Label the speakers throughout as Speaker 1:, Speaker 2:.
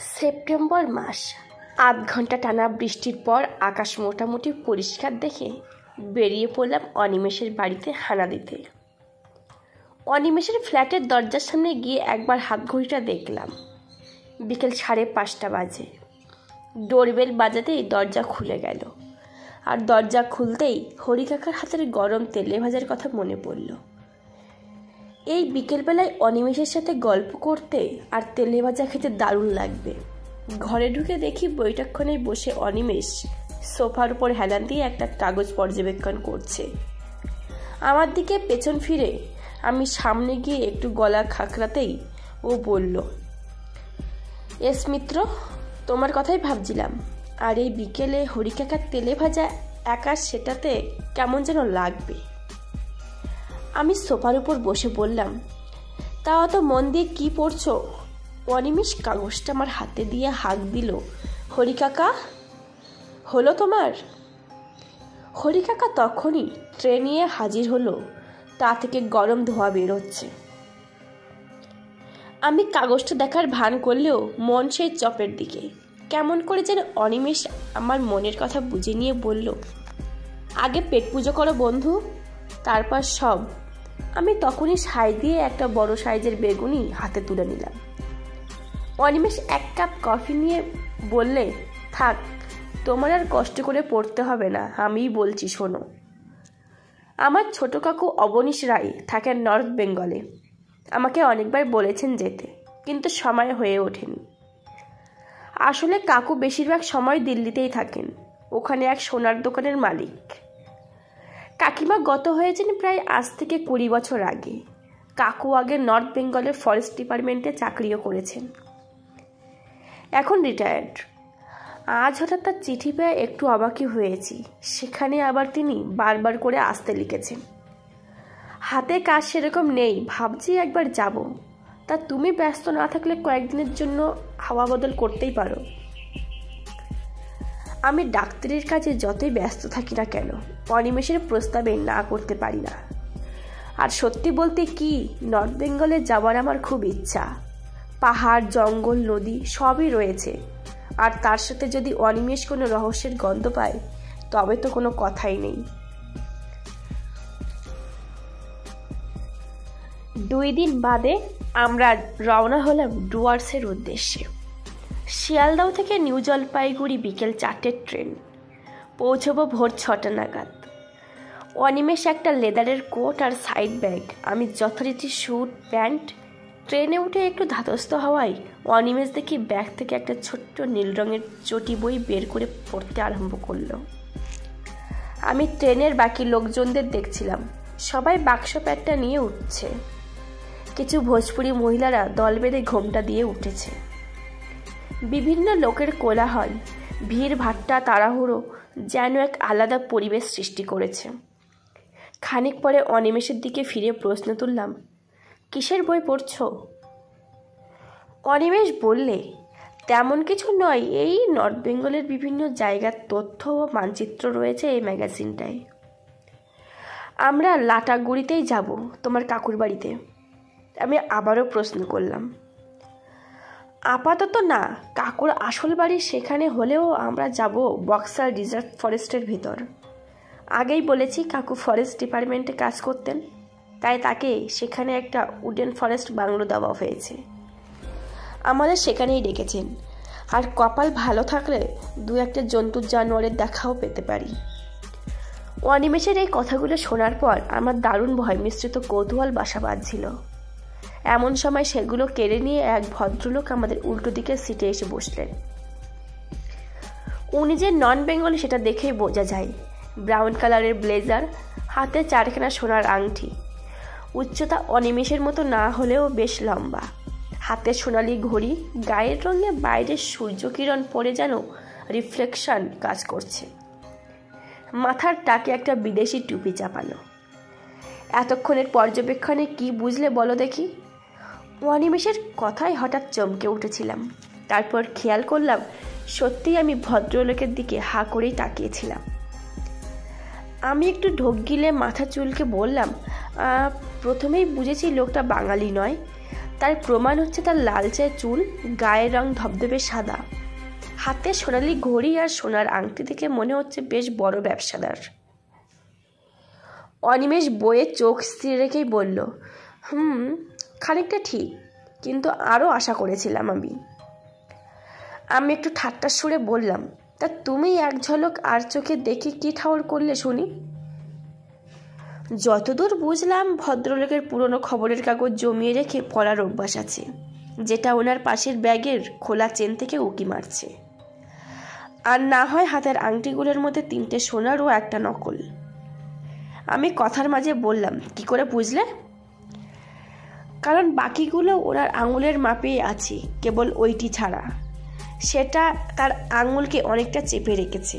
Speaker 1: September মাস। আধ ঘন্টা টানা বৃষ্টির পর আকাশ মোটামুটি পরিষ্কার দেখে বেরিয়ে পড়লাম অনিমেষের বাড়িতে হানা দিতে। অনিমেষের ফ্ল্যাটের দরজার সামনে গিয়ে একবার হাত ঘড়িটা দেখলাম। বিকেল 5:30 বাজে। ডোরবেল বাজাতেই দরজা খুলে গেল, আর দরজা খুলতেই হরিকাকার হাতের গরম তেলে ভাজার কথা মনে পড়ল। এই বিকেলবেলায় অনিমেষের সাথে গল্প করতে আর তেলে ভাজা খেতে দারুণ লাগবে। ঘরে ঢুকে দেখি বৈঠকখানে বসে অনিমেষ সোফার উপর হেলান দিয়ে একটা কাগজ পর্যবেক্ষণ করছে। আমার দিকে পেছন ফিরে আমি সামনে গিয়ে একটু গলা খাকরাতেই ও বলল, এস মিত্র, তোমার কথাই ভাবছিলাম। আর এই বিকেলে হরিকাকার তেলে ভাজা একা সেটাতে কেমন যেন লাগবে। আমি সোফার উপর বসে বললাম, তা অত মন দিয়ে কি পড়ছো? অনিমেষ কাগজটা আমার হাতে দিয়ে হাঁক দিল, হরিকাকা, হলো তোমার? হরিকাকা তখনই ট্রে নিয়ে হাজির হলো, তা থেকে গরম ধোঁয়া বেরোচ্ছে। আমি কাগজটা দেখার ভান করলেও মন সেই চপের দিকে। কেমন করে যেন অনিমেষ আমার মনের কথা বুঝে নিয়ে বলল, আগে পেট পুজো করো বন্ধু, তারপর সব। আমি তখনই সাই দিয়ে একটা বড় সাইজের বেগুনি হাতে তুলে নিলাম। অনিমেষ 1 কাপ কফি নিয়ে বললে, থাক, তোমার আর কষ্ট করে পড়তে হবে না, আমিই বলছি শোনো। আমার ছোট কাকু অবনীশ রায় থাকেন নর্থ বেঙ্গলে। আমাকে অনেকবার বলেছেন যেতে, কিন্তু সময় হয়ে ওঠেনি। আসলে কাকু বেশিরভাগ সময় দিল্লিতেই থাকেন, ওখানে এক সোনার দোকানের মালিক। কাকিমা গত হয়েছেন প্রায় আজ থেকে 20 বছর আগে। কাকু আগে নর্থ বেঙ্গলের ফরেস্ট ডিপার্টমেন্টে চাকরিও করেছেন, এখন রিটায়ার্ড। আজ হঠাৎ তার চিঠি পেয়ে একটু অবাকই হয়েছি। সেখানে আবার তিনি বারবার করে আসতে লিখেছেন। হাতে কাজ সেরকম নেই, ভাবছি একবার যাব। তা তুমি ব্যস্ত না থাকলে কয়েকদিনের জন্য হাওয়া বদল করতেই পারো। আমি ডাক্তারির কাজে যতই ব্যস্ত থাকি না কেন, অনিমেষের প্রস্তাবে না করতে পারি না। আর সত্যি বলতে কি, নর্থ বেঙ্গলে যাওয়ার আমার খুব ইচ্ছা। পাহাড়, জঙ্গল, নদী সবই রয়েছে। আর তার সাথে যদি অনিমেষ কোনো রহস্যের গন্ধ পায়, তবে তো কোনো কথাই নেই। 2 দিন বাদে আমরা রওনা হলাম ডুয়ার্সের উদ্দেশ্যে। শিয়ালদাহ থেকে নিউ জলপাইগুড়ি বিকেল 4টের ট্রেন। পৌঁছবো ভোর 6টা নাগাদ। অনিমেষ একটা লেদারের কোট আর সাইড ব্যাগ, আমি যথারীতি স্যুট প্যান্ট। ট্রেনে উঠে একটু ধাতস্থ হওয়ায় অনিমেষ দেখি ব্যাগ থেকে একটা ছোট্ট নীল রঙের চটি বই বের করে পড়তে আরম্ভ করলো। আমি ট্রেনের বাকি লোকজনদের দেখছিলাম, সবাই বাক্স প্যাকটা নিয়ে উঠছে। কিছু ভোজপুরি মহিলারা দল বেঁধে ঘোমটা দিয়ে উঠেছে। বিভিন্ন লোকের কোলাহল, ভিড় ভাট্টা, তাড়াহুড়ো যেন এক আলাদা পরিবেশ সৃষ্টি করেছে। খানিক পরে অনিমেষের দিকে ফিরে প্রশ্ন তুললাম, কিসের বই পড়ছো? অনিমেষ বললে, তেমন কিছু নয়, এই নর্থ বেঙ্গলের বিভিন্ন জায়গার তথ্য ও মানচিত্র রয়েছে এই ম্যাগাজিনটায়। আমরা লাটাগুড়িতেই যাব, তোমার কাকুর বাড়িতে। আমি আবারও প্রশ্ন করলাম। আপাতত না, কাকুর আসল বাড়ি সেখানে হলেও আমরা যাব বক্সার রিজার্ভ ফরেস্টের ভিতর। আগেই বলেছি কাকু ফরেস্ট ডিপার্টমেন্টে কাজ করতেন, তাই তাকে সেখানে একটা উডেন ফরেস্ট বাংলো দেওয়া হয়েছে। আমাদের সেখানেই ডেকেছেন, আর কপাল ভালো থাকলে 2-1টা জন্তুর জানোয়ারের দেখাও পেতে পারি। অনিমেষের এই কথাগুলো শোনার পর আমার দারুণ ভয় মিশ্রিত কৌতূহল বাসা বাঁধছিল। এমন সময় সেগুলো কেড়ে নিয়ে এক ভদ্রলোক আমাদের উল্টো দিকের সিটে এসে বসলেন। উনি যে নন বেঙ্গলি সেটা দেখেই বোঝা যায়। ব্রাউন কালারের ব্লেজার, হাতে 4খানা সোনার আংটি। উচ্চতা অনিমেষের মতো না হলেও বেশ লম্বা। হাতে সোনালি ঘড়ি, গায়ের রঙে বাইরের সূর্যকিরণ পড়ে যেন রিফ্লেকশন কাজ করছে। মাথার টাকে একটা বিদেশি টুপি চাপানো। এতক্ষণের পর্যবেক্ষণে কি বুঝলে বলো দেখি? অনিমেষের কথায় হঠাৎ চমকে উঠেছিলাম। তারপর খেয়াল করলাম সত্যিই আমি ভদ্রলোকের দিকে হা করেই তাকিয়েছিলাম। আমি একটু ঢোক গিলে মাথা চুলকে বললাম, প্রথমেই বুঝেছি লোকটা বাঙালি নয়, তার প্রমাণ হচ্ছে তার লালচে চুল, গায়ের রং ধবধবে সাদা, হাতে সোনালি ঘড়ি আর সোনার আংটি দেখে মনে হচ্ছে বেশ বড় ব্যবসাদার। অনিমেষ বইয়ে চোখ স্থির রেখেই বলল, খানিকটা ঠিক, কিন্তু আরও আশা করেছিলাম আমি একটু ঠাট্টার সুরে বললাম, তা তুমি এক ঝলক আর চোখে দেখে কি ঠাউর করলে শুনি? যতদূর বুঝলাম, ভদ্রলোকের পুরনো খবরের কাগজ জমিয়ে রেখে পড়ার অভ্যাস আছে, যেটা ওনার পাশের ব্যাগের খোলা চেন থেকে উকি মারছে। আর না হয় হাতের আংটিগুলোর মধ্যে 3টে সোনার ও একটা নকল। আমি কথার মাঝে বললাম, কি করে বুঝলে? কারণ বাকিগুলো ওনার আঙুলের মাপেই আছে, কেবল ওইটি ছাড়া। সেটা তার আঙুলকে অনেকটা চেপে রেখেছে,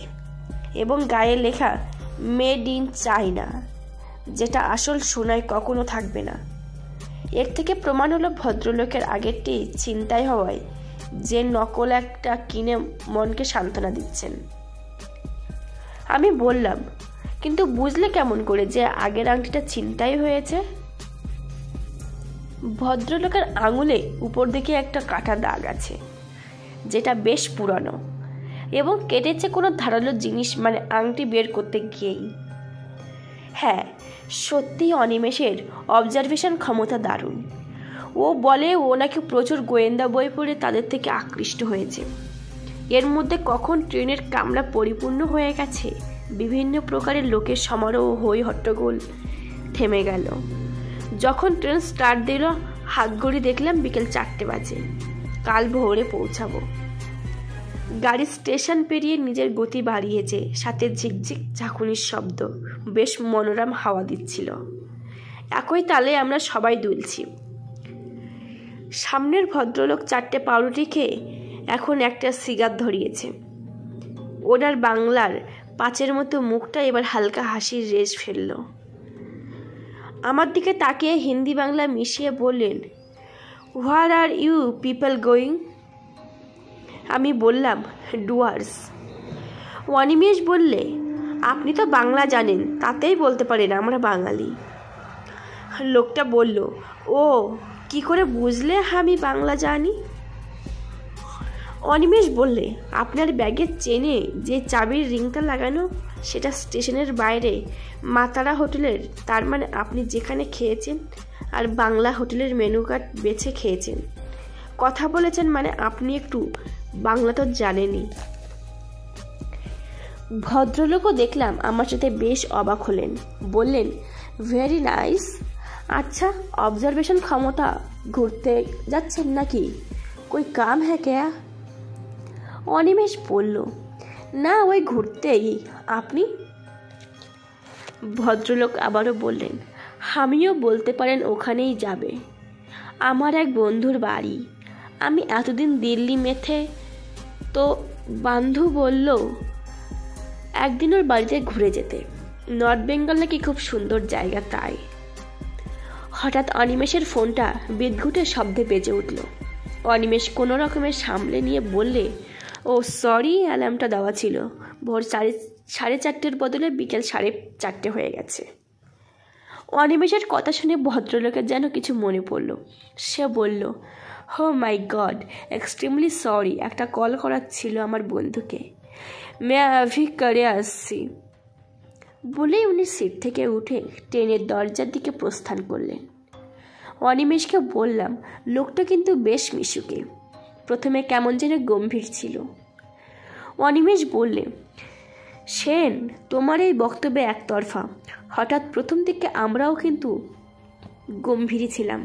Speaker 1: এবং গায়ে লেখা মেড ইন চায়না, যেটা আসল সোনায় কখনো থাকবে না। এর থেকে প্রমাণ হলো ভদ্রলোকের আগেরটি ছিনতাই হওয়ায় যে নকল একটা কিনে মনকে সান্ত্বনা দিচ্ছেন। আমি বললাম, কিন্তু বুঝলে কেমন করে যে আগের আংটিটা ছিনতাই হয়েছে? ভদ্রলোকের আঙুলে উপর দিকে একটা কাটা দাগ আছে, যেটা বেশ পুরানো, এবং কেটেছে কোনো ধারালো জিনিস, মানে আংটি বের করতে গিয়েই। হ্যাঁ, সত্যি অনিমেষের অবজারভেশন ক্ষমতা দারুণ। ও বলে ও নাকি প্রচুর গোয়েন্দা বই পড়ে তাদের থেকে আকৃষ্ট হয়েছে। এর মধ্যে কখন ট্রেনের কামরা পরিপূর্ণ হয়ে গেছে, বিভিন্ন প্রকারের লোকের সমারোহ, হই হট্টগোল থেমে গেল। যখন ট্রেন স্টার্ট দিল, হাত ঘড়ি দেখলাম বিকেল 4টে বাজে। কাল ভোরে পৌঁছাবো। গাড়ি স্টেশন পেরিয়ে নিজের গতি বাড়িয়েছে, সাথে ঝিকঝিক ঝাঁকুনির শব্দ, বেশ মনোরম হাওয়া দিচ্ছিল। একই তালে আমরা সবাই দুলছি। সামনের ভদ্রলোক 4টে পাউরুটি খেয়ে এখন একটা সিগার ধরিয়েছে। ওনার বাংলার পাঁচের মতো মুখটা এবার হালকা হাসির রেশ ফেলল। আমার দিকে তাকিয়ে হিন্দি বাংলা মিশিয়ে বললেন, হোয়ার আর ইউ পিপল গোয়িং? আমি বললাম, ডুয়ার্স। অনিমেষ বললে, আপনি তো বাংলা জানেন, তাতেই বলতে পারেন আমরা বাঙালি। লোকটা বলল, ও কি করে বুঝলে আমি বাংলা জানি? অনিমেষ বললে, আপনার ব্যাগের চেনে যে চাবির রিংটা লাগানো, সেটা স্টেশনের বাইরে মাতারা হোটেলের। তার মানে আপনি যেখানে খেয়েছেন আর বাংলা হোটেলের মেনু কার্ড বেছে খেয়েছেন, কথা বলেছেন, মানে আপনি একটু বাংলা তো জানেনই। ভদ্রলোকও দেখলাম আমার সাথে বেশ অবাক হলেন। বললেন, ভেরি নাইস। আচ্ছা, অবজারভেশন ক্ষমতা ঘুরতে যাচ্ছেন নাকি? কোই কাম হ্যাঁ কেয়া? অনিমেষ বলল, না, ওই ঘুরতেই। আপনি? ভদ্রলোক আবারও বললেন, আমিও বলতে পারেন ওখানেই যাবে। আমার এক বন্ধুর বাড়ি। আমি এতদিন দিল্লি মেথে, তো বন্ধু বলল একদিন ওর বাড়িতে ঘুরে যেতে। নর্থ বেঙ্গল নাকি খুব সুন্দর জায়গা। তাই হঠাৎ অনিমেষের ফোনটা বিদ্ঘুটের শব্দে বেজে উঠল। অনিমেষ কোনো রকমের সামলে নিয়ে বললে, ও সরি, অ্যালার্মটা দেওয়া ছিল। ভোর 4:30 বদলে বিকেল 4:30 হয়ে গেছে। অনিমেষের কথা শুনে ভদ্রলোকের যেন কিছু মনে পড়ল। সে বলল, হো মাই গড, এক্সট্রিমলি সরি, একটা কল করার ছিল আমার বন্ধুকে। আমি করে আসছি। বলেই উনি সিট থেকে উঠে ট্রেনের দরজার দিকে প্রস্থান করলেন। অনিমেষকে বললাম, লোকটা কিন্তু বেশ মিশুকে। প্রথমে কেমন যেন গম্ভীর ছিল। অনিমেষ বললে, সেন, তোমার এই বক্তব্যে একতরফা। হঠাৎ প্রথম দিকে আমরাও কিন্তু গম্ভীরই ছিলাম।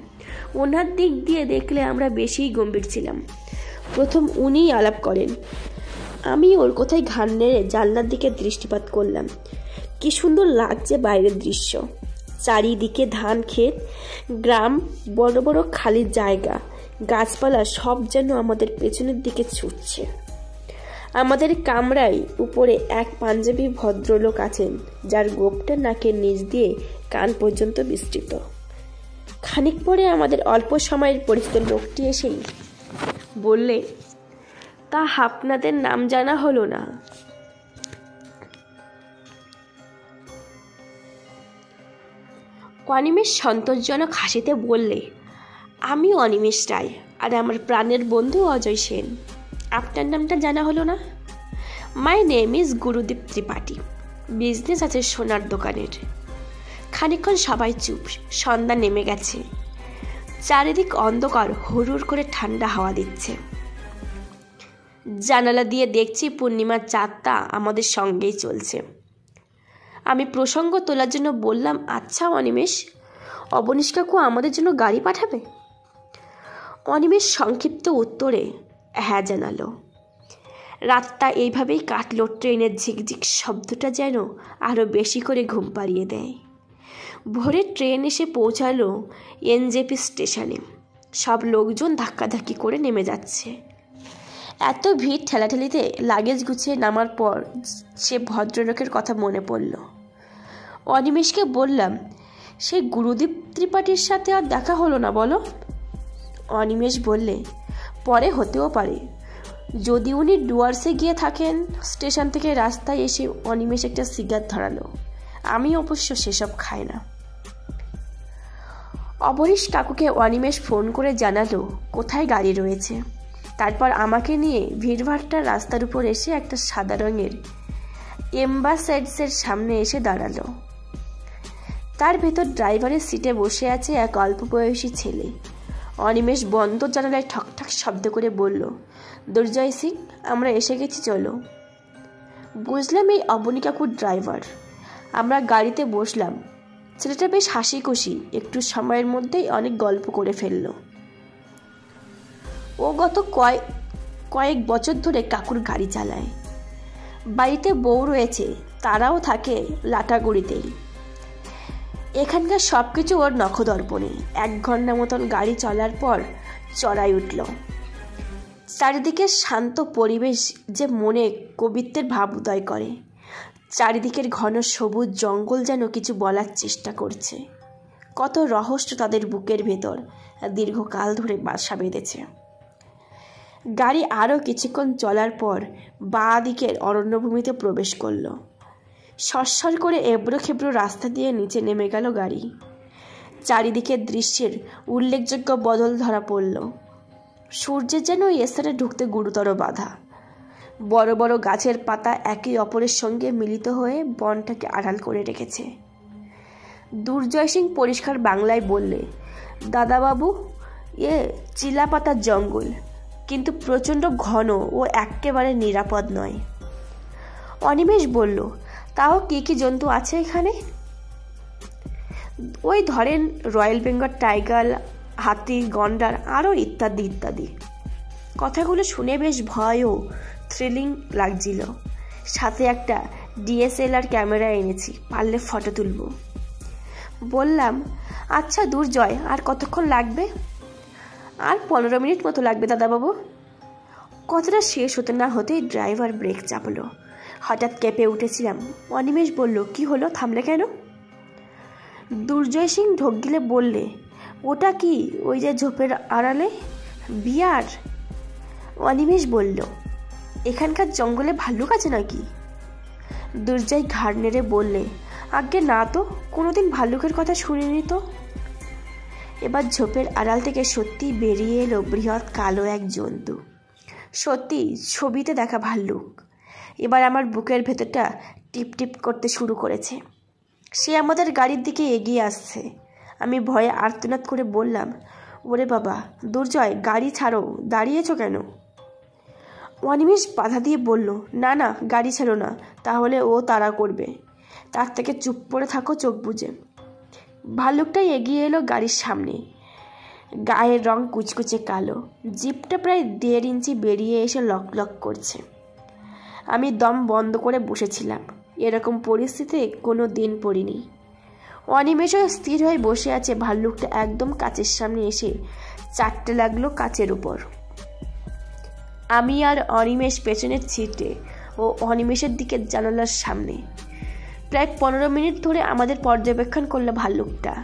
Speaker 1: ওনার দিক দিয়ে দেখলে আমরা বেশিই গম্ভীর ছিলাম। প্রথম উনিই আলাপ করেন। আমি ওর কোথায় ঘাড় নেড়ে জানলার দিকে দৃষ্টিপাত করলাম। কি সুন্দর লাগছে বাইরের দৃশ্য। চারিদিকে ধান ক্ষেত, গ্রাম, বড় বড় খালি জায়গা, গাছপালা, সব যেন আমাদের পেছনের দিকে ছুটছে। আমাদের কামরায় উপরে এক পাঞ্জাবি ভদ্রলোক আছেন, যার গোঁপটা নাকের নিচ দিয়ে কান পর্যন্ত বিস্তৃত। খানিক পরে আমাদের অল্প সময়ের পরিচিত লোকটি এসেই বললে, তা আপনাদের নাম জানা হলো না? অনিমেষ সন্তোষজনক হাসিতে বললে, আমি অনিমেষ রায়, আর আমার প্রাণের বন্ধু অজয় সেন। আপনার নামটা জানা হলো না? My name is Gurdeep Tripathi. Business আছে সোনার দোকানের। খানিকক্ষণ সবাই চুপ। সন্ধ্যা নেমে গেছে। চারিদিক অন্ধকার, হুড় করে ঠান্ডা হাওয়া দিচ্ছে। জানালা দিয়ে দেখছি পূর্ণিমার চাঁদটা আমাদের সঙ্গেই চলছে। আমি প্রসঙ্গ তোলার জন্য বললাম, আচ্ছা অনিমেষ, অবনীশ কাকু আমাদের জন্য গাড়ি পাঠাবে? অনিমেষ সংক্ষিপ্ত উত্তরে হ্যাঁ জানালো। রাতটা এইভাবেই কাটল। ট্রেনের ঝিকঝিক শব্দটা যেন আরও বেশি করে ঘুম পাড়িয়ে দেয়। ভোরে ট্রেন এসে পৌঁছালো এনজেপি স্টেশনে। সব লোকজন ধাক্কাধাক্কি করে নেমে যাচ্ছে। এত ভিড় ঠেলাঠেলিতে লাগেজ গুছিয়ে নামার পর সে ভদ্রলোকের কথা মনে পড়ল। অনিমেষকে বললাম, সেই গুরুদীপ ত্রিপাঠীর সাথে আর দেখা হলো না বলো? অনিমেষ বললে, পরে হতেও পারে, যদি উনি ডুয়ার্সে গিয়ে থাকেন। স্টেশন থেকে রাস্তায় এসে অনিমেষ একটা সিগারেট ধরালো। আমি অবশ্য সেসব খাই না। অবনীশ কাকুকে অনিমেষ ফোন করে জানালো কোথায় গাড়ি রয়েছে। তারপর আমাকে নিয়ে ভিড়ভাট্টার রাস্তার উপর এসে একটা সাদা রঙের এম্বাসেডসের সামনে এসে দাঁড়ালো। তার ভেতর ড্রাইভারের সিটে বসে আছে এক অল্প বয়সী ছেলে। অনিমেষ বন্ধ জানালায় ঠকঠক শব্দ করে বলল, দুর্জয় সিং, আমরা এসে গেছি, চলো। বুঝলাম এই অবনী কাকুর ড্রাইভার। আমরা গাড়িতে বসলাম। ছেলেটা বেশ হাসি খুশি। একটু সময়ের মধ্যেই অনেক গল্প করে ফেলল। ও গত কয়েক বছর ধরে কাকুর গাড়ি চালায়। বাড়িতে বউ রয়েছে, তারাও থাকে লাটাগুড়িতেই। এখানকার সব কিছু ওর নখদর্পণে। 1 ঘন্টা মতন গাড়ি চলার পর চড়াই উঠল। চারিদিকে শান্ত পরিবেশ যে মনে কবিত্বের ভাব উদয় করে। চারিদিকের ঘন সবুজ জঙ্গল যেন কিছু বলার চেষ্টা করছে। কত রহস্য তাদের বুকের ভেতর দীর্ঘকাল ধরে বাসা বেঁধেছে। গাড়ি আরও কিছুক্ষণ চলার পর বাঁ দিকের অরণ্যভূমিতে প্রবেশ করল। সরসর করে এবড়ো খেবড়ো রাস্তা দিয়ে নিচে নেমে গেল গাড়ি। চারিদিকের দৃশ্যের উল্লেখযোগ্য বদল ধরা পড়ল। সূর্যের যেন এই স্থানে ঢুকতে গুরুতর বাধা। বড় বড় গাছের পাতা একে অপরের সঙ্গে মিলিত হয়ে বনটাকে আড়াল করে রেখেছে। দুর্জয় সিং পরিষ্কার বাংলায় বললে, দাদাবাবু, চিলাপাতার জঙ্গল, কিন্তু প্রচণ্ড ঘন ও একেবারে নিরাপদ নয়। অনিমেষ বলল, তাও কি কি জন্তু আছে এখানে? ওই ধরেন রয়্যাল বেঙ্গল টাইগার, হাতি, গন্ডার, আরও ইত্যাদি ইত্যাদি। কথাগুলো শুনে বেশ ভয় ও থ্রিলিং লাগছিল। সাথে একটা DSLR ক্যামেরা এনেছি, পারলে ফটো তুলব। বললাম, আচ্ছা দুর্জয়, আর কতক্ষণ লাগবে? আর 15 মিনিট মতো লাগবে দাদাবাবু। কথাটা শেষ হতে না হতেই ড্রাইভার ব্রেক চাপলো। হঠাৎ কেঁপে উঠেছিলাম। অনিমেষ বলল, কি হলো, থামলে কেন? দুর্জয় সিং ঢোক গিলে বললে, ওটা কি ওই যে ঝোপের আড়ালে? বিয়ার। অনিমেষ বলল, এখানকার জঙ্গলে ভাল্লুক আছে নাকি? দুর্জয় ঘাড় নেড়ে বললে, আজ্ঞে না তো, কোনোদিন ভাল্লুকের কথা শুনিনি তো। এবার ঝোপের আড়াল থেকে সত্যি বেরিয়ে এলো বৃহৎ কালো এক জন্তু। সত্যি ছবিতে দেখা ভাল্লুক। এবার আমার বুকের ভেতরটা টিপ টিপ করতে শুরু করেছে। সে আমাদের গাড়ির দিকে এগিয়ে আসছে। আমি ভয়ে আর্তনাদ করে বললাম, ওরে বাবা, দুর্জয়, গাড়ি ছাড়ো, দাঁড়িয়েছো কেন? অনিমেষ বাধা দিয়ে বলল, না না, গাড়ি ছাড়ো না, তাহলে ও তাড়া করবে। তার থেকে চুপ করে থাকো চোখ বুজে। ভাল্লুকটাই এগিয়ে এলো গাড়ির সামনে। গায়ের রং কুচকুচে কালো। জিপটা প্রায় 1.5 ইঞ্চি বেরিয়ে এসে লক লক করছে। আমি দম বন্ধ করে বসেছিলাম। এরকম পরিস্থিতিতে কোনো দিন পড়িনি। অনিমেষও স্থির হয়ে বসে আছে। ভাল্লুকটা একদম কাচের সামনে এসে চাটতে লাগলো কাচের উপর। আমি আর অনিমেষ পেছনের সিটে ও অনিমেষের দিকে জানালার সামনে। প্রায় 15 মিনিট ধরে আমাদের পর্যবেক্ষণ করলো ভাল্লুকটা।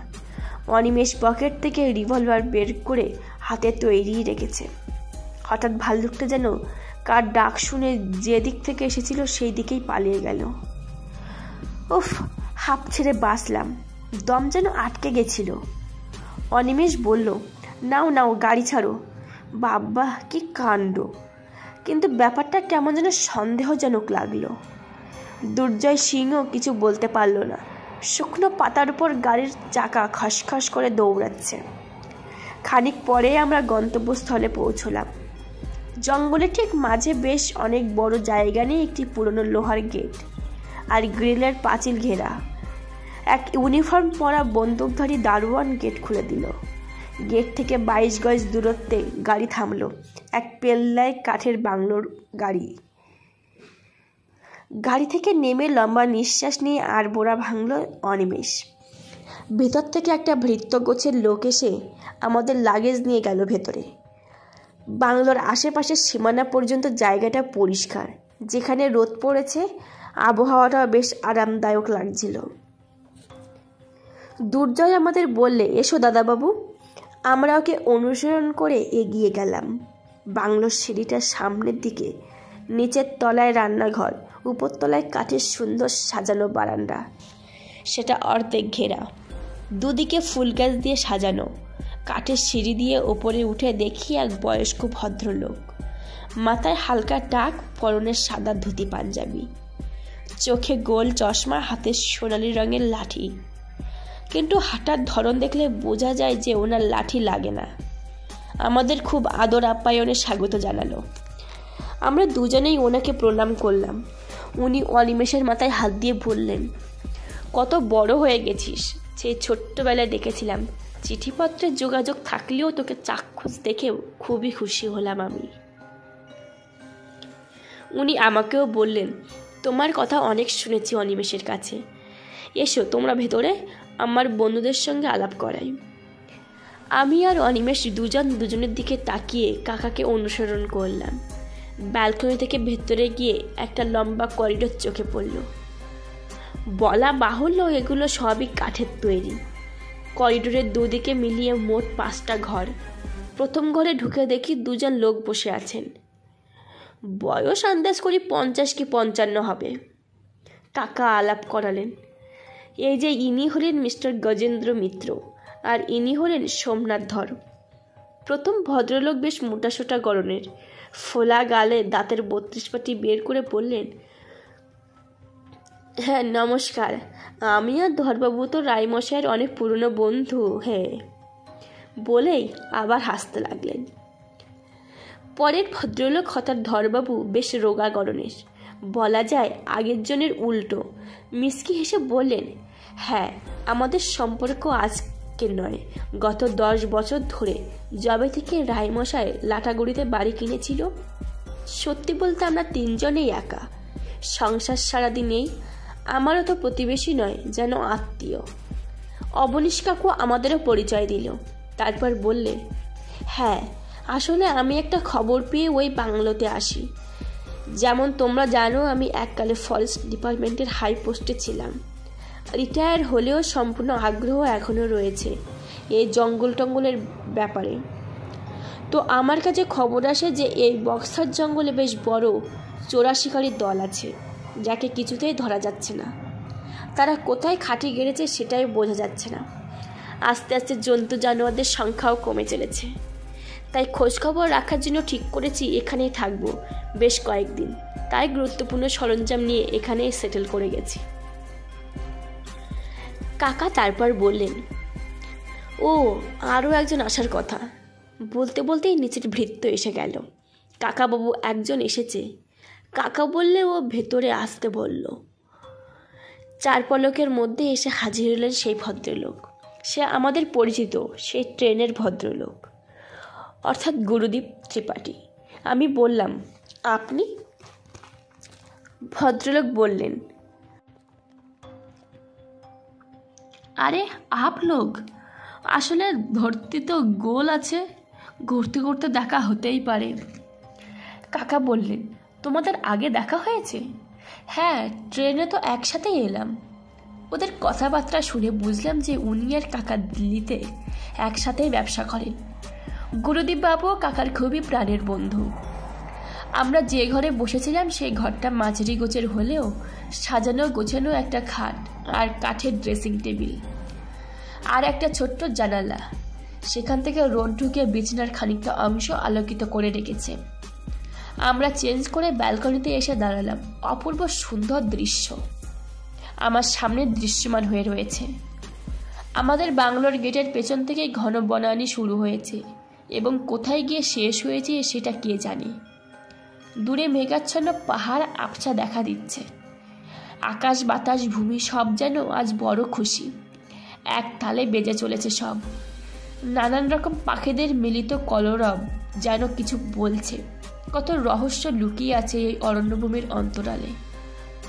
Speaker 1: অনিমেষ পকেট থেকে রিভলভার বের করে হাতে তৈরি রেখেছে। হঠাৎ ভাল্লুকটা যেন কার ডাক শুনে যে দিক থেকে এসেছিল সেই দিকেই পালিয়ে গেল। উফ, হাঁপ ছেড়ে বাঁচলাম। দম যেন আটকে গেছিল। অনিমেষ বলল, নাও নাও, গাড়ি ছাড়ো। বাবা, কি কাণ্ড! কিন্তু ব্যাপারটা কেমন যেন সন্দেহজনক লাগলো। দুর্জয় সিংহ কিছু বলতে পারল না। শুকনো পাতার উপর গাড়ির চাকা খসখস করে দৌড়াচ্ছে। খানিক পরে আমরা গন্তব্যস্থলে পৌঁছলাম। জঙ্গলের ঠিক মাঝে বেশ অনেক বড় জায়গা নিয়ে একটি পুরনো লোহার গেট আর গ্রিলের পাঁচিল ঘেরা। এক ইউনিফর্ম পরা বন্দুকধারী দারোয়ান গেট খুলে দিল। গেট থেকে 22 গজ দূরত্বে গাড়ি থামলো। এক পেল্লায় কাঠের বাংলোর গাড়ি। গাড়ি থেকে নেমে লম্বা নিঃশ্বাস নিয়ে আড়বোড়া ভাঙল অনিমেষ। ভেতর থেকে একটা ভৃত্য গোছের লোক এসে আমাদের লাগেজ নিয়ে গেল ভেতরে। বাংলোর আশেপাশের সীমানা পর্যন্ত জায়গাটা পরিষ্কার। যেখানে রোদ পড়েছে আবহাওয়াটা বেশ আরামদায়ক লাগছিল। দুর্জয় আমাদের বললে, এসো দাদাবাবু। আমরা ওকে অনুসরণ করে এগিয়ে গেলাম। বাংলোর সিঁড়িটার সামনের দিকে, নিচের তলায় রান্নাঘর, উপরতলায় কাঠের সুন্দর সাজানো বারান্দা। সেটা অর্ধেক ঘেরা, দুদিকে ফুল গাছ দিয়ে সাজানো। কাঠের সিঁড়ি দিয়ে ওপরে উঠে দেখি এক বয়স্ক ভদ্রলোক, মাথায় হালকা টাক, পরনের সাদা ধুতি পাঞ্জাবি, চোখে গোল চশমা, হাতে সোনালি রঙের লাঠি। কিন্তু হাঁটার ধরন দেখলে বোঝা যায় যে ওনার লাঠি লাগে না। আমাদের খুব আদর আপ্যায়নে স্বাগত জানালো। আমরা দুজনেই ওনাকে প্রণাম করলাম। উনি অনিমেষের মাথায় হাত দিয়ে বললেন, কত বড় হয়ে গেছিস! সেই ছোট্টবেলায় দেখেছিলাম, চিঠিপত্রের যোগাযোগ থাকলেও তোকে চাক্ষুষ দেখে খুবই খুশি হলাম আমি। উনি আমাকেও বললেন, তোমার কথা অনেক শুনেছি অনিমেষের কাছে। এসো তোমরা ভেতরে, আমার বন্ধুদের সঙ্গে আলাপ করাই। আমি আর অনিমেষ দুজনের দিকে তাকিয়ে কাকাকে অনুসরণ করলাম। ব্যালকনি থেকে ভেতরে গিয়ে একটা লম্বা করিডোর চোখে পড়ল। বলা বাহুল্য এগুলো সবই কাঠের তৈরি। করিডোরের দুদিকে মিলিয়ে মোট 5টা ঘর। প্রথম ঘরে ঢুকে দেখি দুজন লোক বসে আছেন। বয়স আন্দাজ করি 50 কি 55 হবে। কাকা আলাপ করালেন, এই যে ইনি হলেন মিস্টার গজেন্দ্র মিত্র, আর ইনি হলেন সোমনাথ ধর। প্রথম ভদ্রলোক বেশ মোটাসোটা গড়নের, ফোলা গালে দাঁতের 32 পাটি বের করে বললেন, হ্যাঁ নমস্কার, আমি আর ধরবাবু তো রায়মশাইয়ের অনেক পুরনো বন্ধু। হ্যাঁ, বলেই আবার হাসতে লাগলেন। পরের ভদ্রলোক হঠাৎ ধরবাবু বেশ রোগা গড়নের, বলা যায় আগের জনের উল্টো। মিসকি হেসে বললেন, হ্যাঁ, আমাদের সম্পর্ক আজকে নয়, গত 10 বছর ধরে, যবে থেকে রায়মশাই লাটাগুড়িতে বাড়ি কিনেছিল। সত্যি বলতে আমরা 3 জনেই একা, সংসার সারাদিন নেই। আমারও তো প্রতিবেশী নয়, যেন আত্মীয়। অবনীশ কাকু আমাদেরও পরিচয় দিল। তারপর বললে, হ্যাঁ, আসলে আমি একটা খবর পেয়ে ওই বাংলোতে আসি। যেমন তোমরা জানো, আমি এককালে ফরেস্ট ডিপার্টমেন্টের হাই পোস্টে ছিলাম। রিটায়ার হলেও সম্পূর্ণ আগ্রহ এখনও রয়েছে এই জঙ্গলের ব্যাপারে। তো আমার কাছে খবর আসে যে এই বক্সার জঙ্গলে বেশ বড় চোরা শিকারির দল আছে, যাকে কিছুতেই ধরা যাচ্ছে না। তারা কোথায় খাঁটি গেড়েছে সেটাই বোঝা যাচ্ছে না। আস্তে আস্তে জন্তু জানোয়ারদের সংখ্যাও কমে চলেছে। তাই খোঁজখবর রাখার জন্য ঠিক করেছি এখানেই থাকবো বেশ কয়েকদিন। তাই গুরুত্বপূর্ণ সরঞ্জাম নিয়ে এখানেই সেটেল করে গেছি। কাকা তারপর বললেন, ও আরও একজন আসার কথা। বলতে বলতেই নিচের ভৃত্য এসে গেল। কাকাবাবু, একজন এসেছে। কাকা বললে ও ভেতরে আসতে বলল। 4 পলকের মধ্যে এসে হাজির হলেন সেই ভদ্রলোক। সে আমাদের পরিচিত, সেই ট্রেনের ভদ্রলোক, অর্থাৎ গুরুদীপ ত্রিপাঠী। আমি বললাম, আপনি? ভদ্রলোক বললেন, আরে আপ লোক, আসলে ধরতে তো গোল আছে, ঘুরতে ঘুরতে দেখা হতেই পারে। কাকা বললেন, তোমাদের আগে দেখা হয়েছে? হ্যাঁ, ট্রেনে তো একসাথেই এলাম। ওদের কথাবার্তা শুনে বুঝলাম যে উনি আর কাকা দিল্লিতে একসাথেই ব্যবসা করেন। গুরুদীপ বাবুও কাকার খুবই প্রাণের বন্ধু। আমরা যে ঘরে বসেছিলাম সেই ঘরটা মাঝারি গোছের হলেও সাজানো গোছানো একটা খাট আর কাঠের ড্রেসিং টেবিল আর একটা ছোট্ট জানালা, সেখান থেকে রোদ ঢুকে বিছানার খানিকটা অংশ আলোকিত করে রেখেছে। আমরা চেঞ্জ করে ব্যালকনিতে এসে দাঁড়ালাম। অপূর্ব সুন্দর দৃশ্য আমার সামনে দৃশ্যমান হয়ে রয়েছে। আমাদের বাংলোর গেটের পেছন থেকেই ঘন বনানী শুরু হয়েছে এবং কোথায় গিয়ে শেষ হয়েছে সেটা কে জানে। দূরে মেঘাচ্ছন্ন পাহাড় আবছা দেখা দিচ্ছে। আকাশ বাতাস ভূমি সব যেন আজ বড় খুশি। এক তালে বেজে চলেছে সব। নানান রকম পাখিদের মিলিত কলরব যেন কিছু বলছে। কত রহস্য লুকিয়ে আছে এই অরণ্যভূমির অন্তরালে।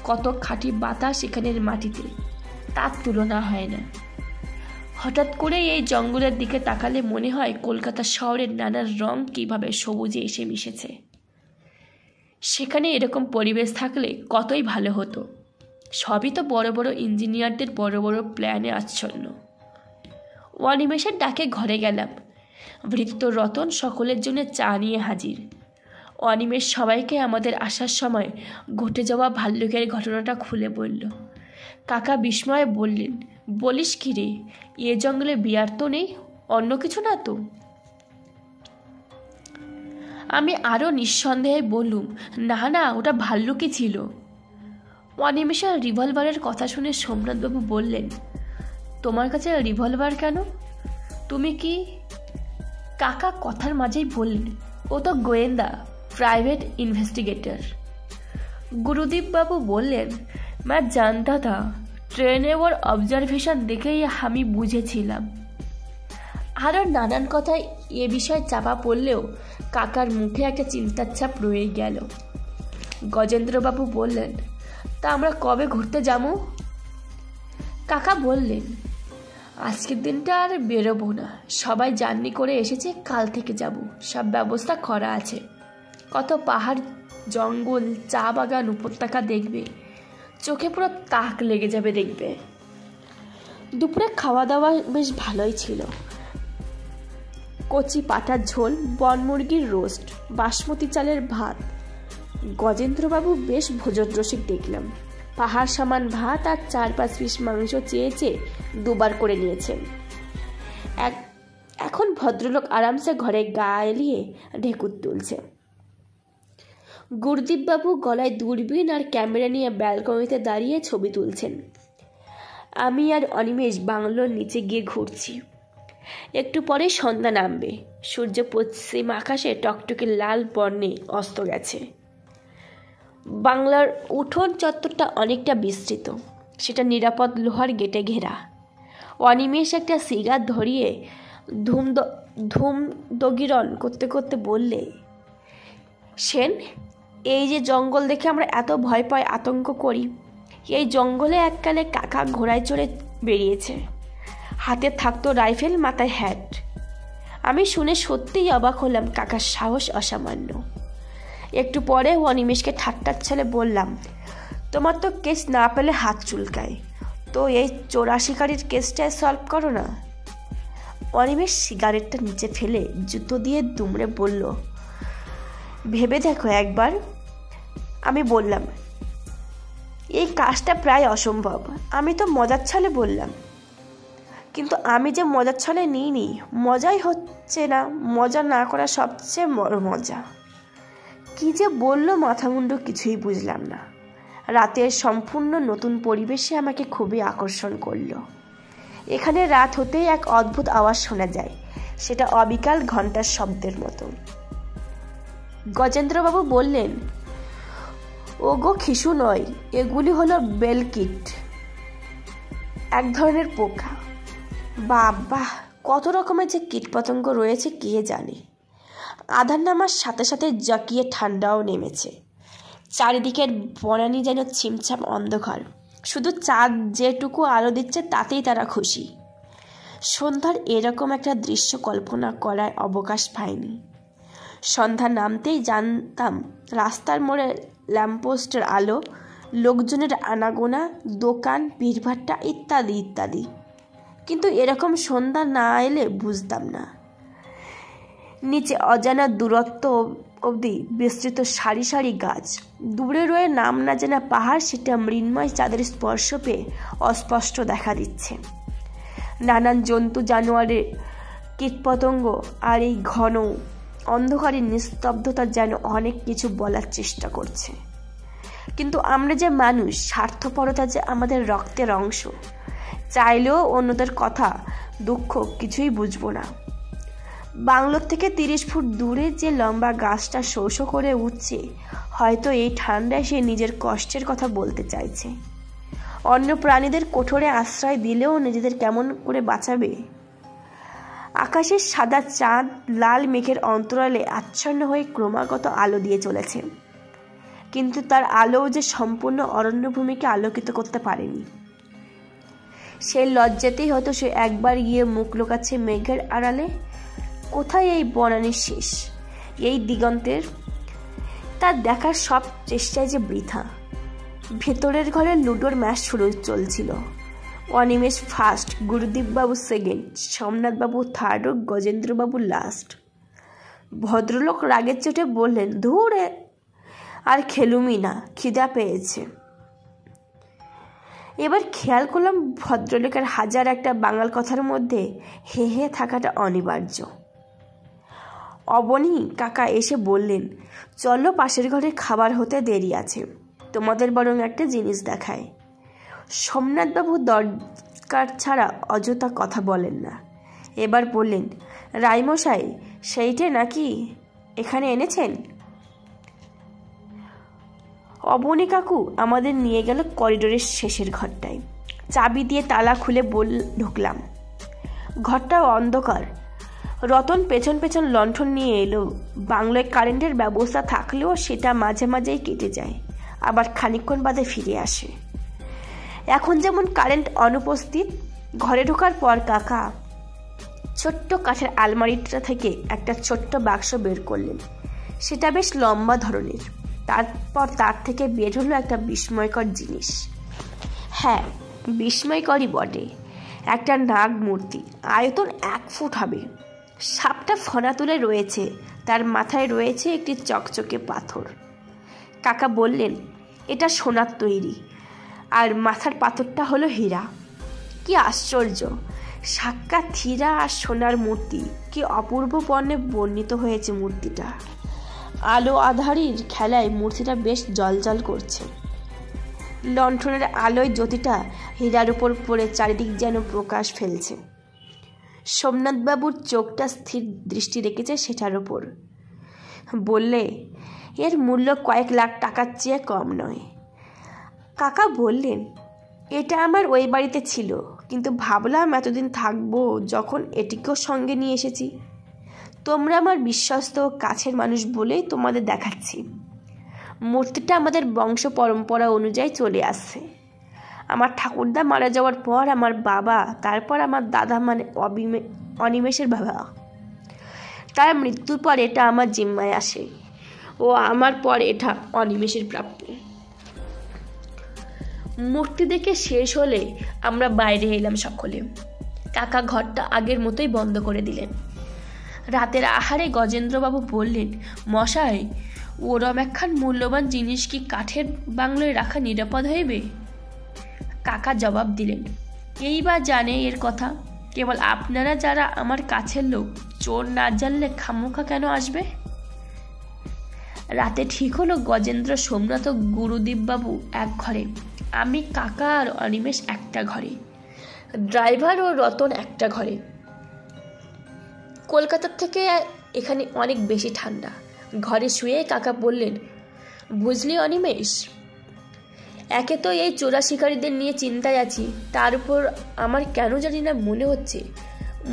Speaker 1: কত খাঁটি বাতাস এখানের মাটিতে, তার তুলনা হয় না। হঠাৎ করে এই জঙ্গলের দিকে তাকালে মনে হয় কলকাতা শহরের নানান রং কিভাবে সবুজে এসে মিশেছে। সেখানে এরকম পরিবেশ থাকলে কতই ভালো হতো। সবই তো বড় বড় ইঞ্জিনিয়ারদের বড় বড় প্ল্যানে আচ্ছন্ন। অনিমেষের ডাকে ঘরে গেলাম। ভৃত্য রতন সকলের জন্য চা নিয়ে হাজির। অনিমেষ সবাইকে আমাদের আসার সময় ঘটে যাওয়া ভাল্লুকের ঘটনাটা খুলে বলল। কাকা বিস্ময়ে বললেন, বলিস কি রে, এ জঙ্গলে বিয়ার তো নেই, অন্য কিছু না তো? আমি আরও নিঃসন্দেহে বললুম, না না, ওটা ভাল্লুকই ছিল। অনিমেষের রিভলভারের কথা শুনে সোমনাথবাবু বললেন, তোমার কাছে রিভলভার কেন? তুমি কি? কাকা কথার মাঝেই বললেন, ও তো গোয়েন্দা, প্রাইভেট ইনভেস্টিগেটর। গুরুদীপবাবু বললেন, मैं जानता था, ট্রেনে ওর অবজারভেশন দেখেই আমি বুঝেছিলাম। আরও নানান কথায় এ বিষয়ে চাপা পড়লেও কাকার মুখে একটা চিন্তার ছাপ রয়ে গেল। গজেন্দ্রবাবু বললেন, তা আমরা কবে ঘুরতে যাবো? কাকা বললেন, আজকের দিনটা আর বেরোবো না, সবাই জার্নি করে এসেছে, কাল থেকে যাব, সব ব্যবস্থা করা আছে। কত পাহাড়, জঙ্গল, চা বাগান, উপত্যকা দেখবে, চোখে পুরো তাক লেগে যাবে দেখবে। দুপুরে খাওয়া দাওয়া বেশ ভালোই ছিল। কচি পাটার ঝোল, বনমুরগির রোস্ট, বাসমতি চালের ভাত। গজেন্দ্রবাবু বেশ ভোজন রসিক দেখলাম। পাহাড় সমান ভাত আর 4-5 পিস মাংস চেয়ে চেয়ে দুবার করে নিয়েছেন। এখন ভদ্রলোক আরামসে ঘরে গা এলিয়ে ঢেকুর তুলছে। গুরদীপবাবু গলায় দূরবীন আর ক্যামেরা নিয়ে ব্যালকনিতে দাঁড়িয়ে ছবি তুলছেন। আমি আর অনিমেষ বাংলোর নিচে গিয়ে ঘুরছি। একটু পরে সন্ধ্যা নামবে। সূর্য পশ্চিম আকাশে টকটকে লাল বর্ণে অস্ত গেছে। বাংলার উঠোন চত্বরটা অনেকটা বিস্তৃত। সেটা নিরাপদ লোহার গেটে ঘেরা। অনিমেষ একটা সিগার ধরিয়ে ধূমদগিরণ করতে করতে বললে, সেন, এই যে জঙ্গল দেখে আমরা এত ভয় পাই, আতঙ্ক করি, এই জঙ্গলে এককালে কাকা ঘোড়ায় চড়ে বেরিয়েছে। হাতে থাকতো রাইফেল, মাথায় হ্যাট। আমি শুনে সত্যিই অবাক হলাম। কাকার সাহস অসামান্য। একটু পরে অনিমেষকে ঠাট্টার ছলে বললাম, তোমার তো কেস না পেলে হাত চুলকায়, তো এই চোরা শিকারির কেসটাই সলভ করো না। অনিমেষ সিগারেটটা নিচে ফেলে জুতো দিয়ে দুমড়ে বলল, ভেবে দেখো একবার। আমি বললাম, এই কাজটা প্রায় অসম্ভব। আমি তো মজার ছলে বললাম, কিন্তু আমি যে মজার ছলে নিইনি, মজাই হচ্ছে না। মজা না করা সবচেয়ে বড় মজা। কি যে বলল মাথা মুন্ডু কিছুই বুঝলাম না। রাতের সম্পূর্ণ নতুন পরিবেশে আমাকে খুবই আকর্ষণ করলো। এখানে রাত হতেই এক অদ্ভুত আওয়াজ শোনা যায়। সেটা অবিকাল ঘন্টার শব্দের মতো। গজেন্দ্রবাবু বললেন, ও গো খিসু নয়, এগুলি হলো বেলকিট, এক ধরনের পোকা। বাহ, কত রকমের যে কীটপতঙ্গ রয়েছে কে জানে। আধার নামার সাথে সাথে জাকিয়ে ঠান্ডাও নেমেছে। চারিদিকের বনানী যেন ছিমছাম অন্ধকার। শুধু চাঁদ যেটুকু আলো দিচ্ছে তাতেই তারা খুশি। সন্ধ্যার এরকম একটা দৃশ্য কল্পনা করার অবকাশ পায়নি। সন্ধ্যা নামতেই জানতাম রাস্তার মোড়ে ল্যাম্পপোস্টের আলো, লোকজনের আনাগোনা, দোকান, ভিড়ভাট্টা ইত্যাদি ইত্যাদি। কিন্তু এরকম সন্ধ্যা না এলে বুঝতাম না। নিচে অজানা দূরত্ব অবধি বিস্তৃত সারি সারি গাছ। দূরে রয়ে নাম না জানা পাহাড়, সেটা মৃন্ময় চাঁদের স্পর্শ পেয়ে অস্পষ্ট দেখা দিচ্ছে। নানান জন্তু জানোয়ারের কীটপতঙ্গ আর এই ঘন অন্ধকারের নিস্তব্ধতা যেন অনেক কিছু বলার চেষ্টা করছে। কিন্তু আমরা যে মানুষ, স্বার্থপরতা যে আমাদের রক্তের অংশ, চাইলেও অন্যদের কথা দুঃখ কিছুই বুঝবো না। বাংলোর থেকে 30 ফুট দূরে যে লম্বা গাছটা শো শো করে উঠছে, হয়তো এই ঠান্ডায় সে নিজের কষ্টের কথা বলতে চাইছে। অন্য প্রাণীদের কঠোরে আশ্রয় দিলেও নিজেদের কেমন করে বাঁচাবে। আকাশের সাদা চাঁদ লাল মেঘের অন্তরালে আচ্ছন্ন হয়ে ক্রমাগত আলো দিয়ে চলেছে, কিন্তু তার আলোও যে সম্পূর্ণ অরণ্যভূমিকে আলোকিত করতে পারেনি। সেই লজ্জাতেই হয়তো সে একবার গিয়ে মুখ লুকাচ্ছে মেঘের আড়ালে। কোথায় এই বনানীর শেষ, এই দিগন্তের? তার দেখার সব চেষ্টায় যে বৃথা। ভেতরের ঘরে লুডোর ম্যাচ শুরু চলছিল। অনিমেষ ফার্স্ট, গুরুদীপবাবু সেকেন্ড, সোমনাথবাবু থার্ড ও গজেন্দ্রবাবু লাস্ট। ভদ্রলোক রাগের চোটে বললেন, ধুরে আর খেলুমি না, খিদা পেয়েছে। এবার খেয়াল করলাম ভদ্রলোকের হাজার একটা বাঙাল কথার মধ্যে হে হে থাকাটা অনিবার্য। অবনী কাকা এসে বললেন, চলো পাশের ঘরে খাবার হতে দেরি আছে, তোমাদের বরং একটা জিনিস দেখায়। সোমনাথবাবু দরকার ছাড়া অযথা কথা বলেন না। এবার বললেন, রায়মশাই সেইটে নাকি এখানে এনেছেন? অবনী কাকু আমাদের নিয়ে গেল করিডোরের শেষের ঘরটায়। চাবি দিয়ে তালা খুলে ঢুকলাম। ঘরটাও অন্ধকার। রতন পেছন পেছন লণ্ঠন নিয়ে এলো। বাংলায় কারেন্টের ব্যবস্থা থাকলেও সেটা মাঝে মাঝেই কেটে যায়, আবার খানিকক্ষণ বাদে ফিরে আসে। এখন যেমন কারেন্ট অনুপস্থিত। ঘরে ঢোকার পর কাকা ছোট্ট কাঠের আলমারিটা থেকে একটা ছোট্ট বাক্স বের করলেন। সেটা বেশ লম্বা ধরনের। তারপর তার থেকে বের হলো একটা বিস্ময়কর জিনিস। হ্যাঁ, বিস্ময়করই বটে। একটা নাগ মূর্তি, আয়তন 1 ফুট হবে। সাপটা ফনা তুলে রয়েছে, তার মাথায় রয়েছে একটি চকচকে পাথর। কাকা বললেন, এটা সোনার তৈরি, আর মাথার পাথরটা হলো হীরা। কি আশ্চর্য! সাক্ষাৎ হীরা আর সোনার মূর্তি। কি অপূর্ব বর্ণে বর্ণিত হয়েছে মূর্তিটা। আলো আধারির খেলায় মূর্তিটা বেশ জ্বলজ্বল করছে। লণ্ঠনের আলোয় জ্যোতিটা হীরার উপর পড়ে চারিদিক যেন প্রকাশ ফেলছে। সোমনাথবাবুর চোখটা স্থির দৃষ্টি রেখেছে সেটার ওপর। বললে, এর মূল্য কয়েক লাখ টাকার চেয়ে কম নয়। কাকা বললেন, এটা আমার ওই বাড়িতে ছিল, কিন্তু ভাবলাম এতদিন থাকবো যখন এটিকেও সঙ্গে নিয়ে এসেছি। তোমরা আমার বিশ্বস্ত কাছের মানুষ বলেই তোমাদের দেখাচ্ছি। মূর্তিটা আমাদের বংশ পরম্পরা অনুযায়ী চলে আসছে। আমার ঠাকুরদা মারা যাওয়ার পর আমার বাবা, তারপর আমার দাদা মানে অনিমেষের বাবা, তার মৃত্যুর পর এটা আমার জিম্মায় আসে, ও আমার পর এটা অনিমেষের প্রাপ্য। মূর্তি দেখে শেষ হলে আমরা বাইরে এলাম সকলে। কাকা ঘরটা আগের মতোই বন্ধ করে দিলেন। রাতের আহারে গজেন্দ্রবাবু বললেন, মশাই, ওরম একখান মূল্যবান জিনিস কি কাঠের বাংলোয় রাখা নিরাপদ হইবে? কাকা জবাব দিলেন, এই বা জানে এর কথা? কেবল আপনারা যারা আমার কাছের লোক, চোর না জানলে খামোখা কেন আসবে? রাতে ঠিক হলো গজেন্দ্র, সোমনাথ ও গুরুদীপবাবু এক ঘরে, আমি, কাকা আর অনিমেষ একটা ঘরে, ড্রাইভার ও রতন একটা ঘরে। কলকাতার থেকে এখানে অনেক বেশি ঠান্ডা। ঘরে শুয়ে কাকা বললেন, বুঝলি অনিমেষ, একে তো এই চোরা শিকারীদের নিয়ে চিন্তায় আছি, তার উপর আমার কেন জানি না মনে হচ্ছে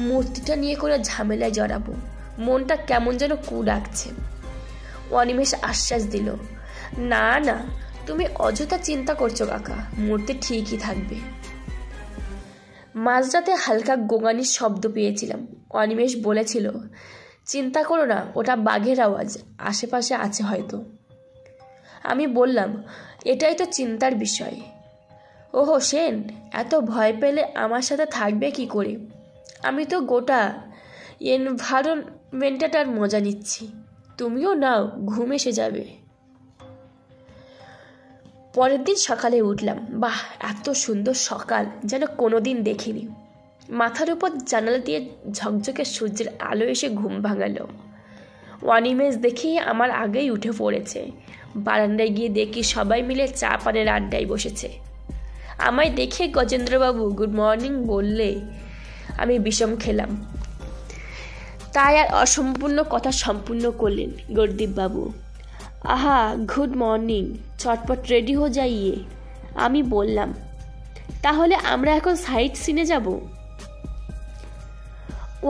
Speaker 1: মূর্তিটা নিয়ে করে ঝামেলায় জড়াবো। মনটা কেমন যেন কু ডাকছে। অনিমেষ আশ্বাস দিল, না না, তুমি অযথা চিন্তা করছো কাকা, মূর্তি ঠিকই থাকবে। মাঝরাতে হালকা গোঙানির শব্দ পেয়েছিলাম। অনিমেষ বলেছিল, চিন্তা করো না, ওটা বাঘের আওয়াজ, আশেপাশে আছে হয়তো। আমি বললাম, এটাই তো চিন্তার বিষয়। ওহো সেন, এত ভয় পেলে আমার সাথে থাকবে কি করে? আমি তো গোটা এনভায়রনমেন্টটার মজা নিচ্ছি, তুমিও নাও, ঘুম এসে যাবে। পরের দিন সকালে উঠলাম। বাহ, এত সুন্দর সকাল যেন কোনোদিন দেখিনি। মাথার উপর জানালা দিয়ে ঝকঝকে সূর্যের আলো এসে ঘুম ভাঙালো। অনিমেষ দেখেই আমার আগেই উঠে পড়েছে। বারান্দায় গিয়ে দেখি সবাই মিলে চা পানের আড্ডায় বসেছে। আমায় দেখে গজেন্দ্রবাবু গুড মর্নিং বললে আমি বিষম খেলাম। তাই আর অসম্পূর্ণ কথা সম্পূর্ণ করলেন গুরদীপবাবু। আহা গুড মর্নিং, চটপট রেডি হো যাইয়ে। আমি বললাম, তাহলে আমরা এখন সাইট সিনে যাব?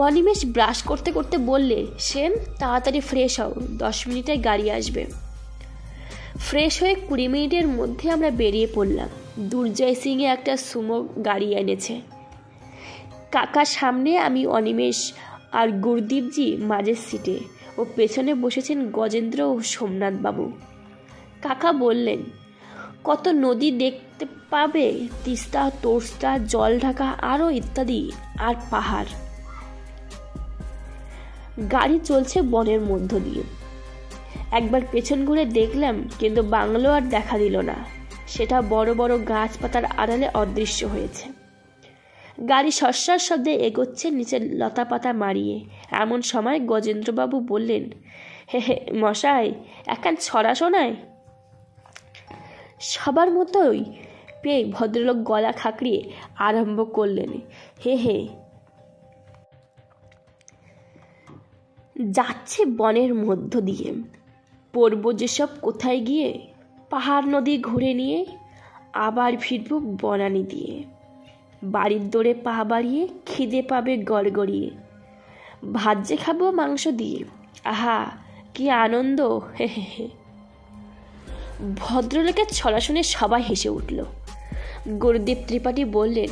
Speaker 1: অনিমেষ ব্রাশ করতে করতে বললে, সেন তাড়াতাড়ি ফ্রেশ হও, 10 মিনিটে গাড়ি আসবে। ফ্রেশ হয়ে 20 মিনিটের মধ্যে আমরা বেরিয়ে পড়লাম। দুর্জয় সিংয়ে একটা সুমো গাড়ি এনেছে। কাকার সামনে, আমি, অনিমেষ আর গুরদীপজি মাঝের সিটে, ও পেছনে বসেছেন গজেন্দ্র ও সোমনাথ বাবু। কাকা বললেন, কত নদী দেখতে পাবে, তিস্তা, তোর্স্তা, জল ঢাকা আরও ইত্যাদি, আর পাহাড়। গাড়ি চলছে বনের মধ্য দিয়ে। একবার পেছন ঘুরে দেখলাম, কিন্তু বাংলো আর দেখা দিল না। সেটা বড় বড় গাছপাতার আড়ালে অদৃশ্য হয়েছে। গাড়ি সস্যার শব্দে এগোচ্ছে নিচে লতা পাতা মারিয়ে। এমন সময় গজেন্দ্রবাবু বললেন, হে হে মশাই, একখান ছড়া শোনায়। সবার মতোই পেয়ে ভদ্রলোক গলা খাঁকড়িয়ে আরম্ভ করলেন, হে হে। যাচ্ছে বনের মধ্য দিয়ে, পড়ব যেসব কোথায় গিয়ে, পাহাড় নদী ঘুরে নিয়ে আবার ফিরব বনানি দিয়ে। বাড়ির দৌড়ে পা বাড়িয়ে খিদে পাবে গড়গড়িয়ে, ভাজ্যে খাবো মাংস দিয়ে, আহা কি আনন্দ, হে হে হে। ভদ্রলোকের ছড়া শুনে সবাই হেসে উঠল। গুরুদেব ত্রিপাঠী বললেন,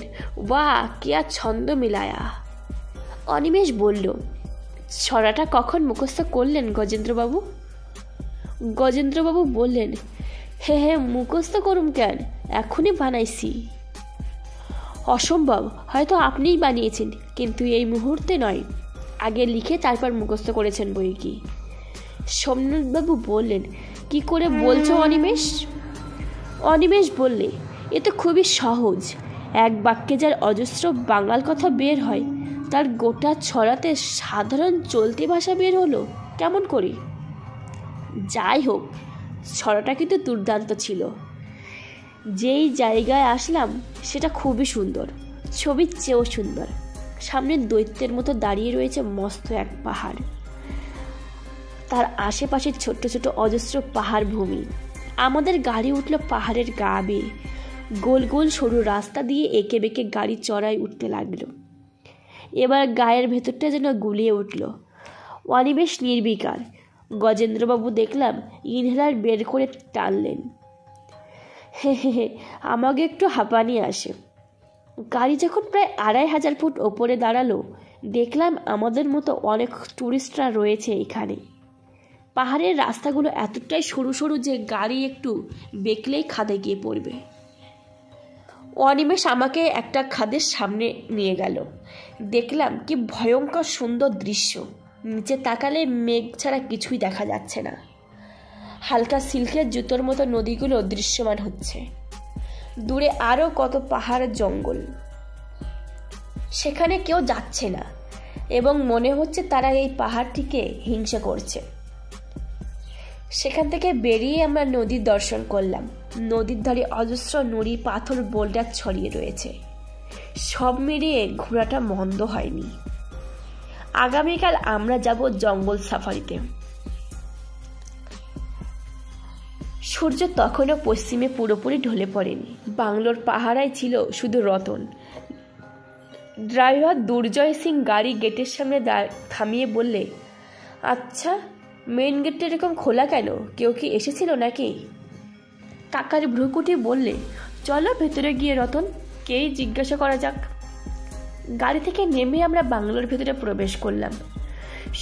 Speaker 1: বাহ কি আর ছন্দ মিলায়া। অনিমেষ বলল, ছড়াটা কখন মুখস্থ করলেন গজেন্দ্রবাবু? গজেন্দ্রবাবু বললেন, হে হে মুখস্থ করুম কেন, এখনই বানাইছি। অসম্ভব, হয়তো আপনিই বানিয়েছেন, কিন্তু এই মুহূর্তে নয়, আগে লিখে তারপর মুখস্থ করেছেন বই কি। সোমনাথবাবু বললেন, কি করে বলছো অনিমেষ? অনিমেষ বললে, এ তো খুবই সহজ। এক বাক্যে যার অজস্র বাঙাল কথা বের হয়, তার গোটা ছড়াতে সাধারণ চলতি ভাষা বের হলো কেমন করে? যাই হোক, ছড়াটা কিন্তু দুর্দান্ত ছিল। যেই জায়গায় আসলাম সেটা খুবই সুন্দর, ছবির চেয়েও সুন্দর। সামনে দৈত্যের মতো দাঁড়িয়ে রয়েছে মস্ত এক পাহাড়, তার আশেপাশে ছোট্ট ছোট অজস্র পাহাড় ভূমি। আমাদের গাড়ি উঠল পাহাড়ের গা বেয়ে, গোল গোল সরু রাস্তা দিয়ে এঁকে বেঁকে গাড়ি চড়াই উঠতে লাগলো। এবার গায়ের ভেতরটা যেন গুলিয়ে উঠল। অনিমেষ নির্বিকার। গজেন্দ্রবাবু দেখলাম ইনহেলার বের করে টানলেন। হে হে হে, আমাকে একটু হাঁপানি আসে। গাড়ি যখন প্রায় 2500 ফুট ওপরে দাঁড়ালো, দেখলাম আমাদের মতো অনেক টুরিস্টরা রয়েছে এখানে। পাহাড়ের রাস্তাগুলো এতটাই সরু সরু যে গাড়ি একটু বেঁকলেই খাদে গিয়ে পড়বে। অনিমেষ আমাকে একটা খাদের সামনে নিয়ে গেল। দেখলাম কি ভয়ঙ্কর সুন্দর দৃশ্য। নিচে তাকালে মেঘ ছাড়া কিছুই দেখা যাচ্ছে না। হালকা সিল্কের জুতোর মতো নদীগুলো দৃশ্যমান হচ্ছে। দূরে আরও কত পাহাড়ের জঙ্গল, সেখানে কেউ যাচ্ছে না, এবং মনে হচ্ছে তারা এই পাহাড়টিকে হিংসা করছে। সেখান থেকে বেরিয়ে আমরা নদীর দর্শন করলাম। নদীর ধারে অজস্র নুড়ি, পাথর, বোল্ডার ছড়িয়ে রয়েছে। সব মিলিয়ে ঘোরাটা মন্দ হয়নি। আগামীকাল আমরা যাব জঙ্গল সাফারিতে। সূর্য তখনও পশ্চিমে পুরোপুরি ঢলে পড়েনি। বাংলোর পাহারায় ছিল শুধু রতন। ড্রাইভার দুর্জয় সিং গাড়ি গেটের সামনে থামিয়ে বললে, আচ্ছা মেন গেটটা এরকম খোলা কেন, কেউ কি এসেছিল নাকি? কাকার ভ্রুকুটি বললে, চলো ভেতরে গিয়ে রতন কেই জিজ্ঞাসা করা যাক। গাড়ি থেকে নেমে আমরা বাংলোর ভেতরে প্রবেশ করলাম।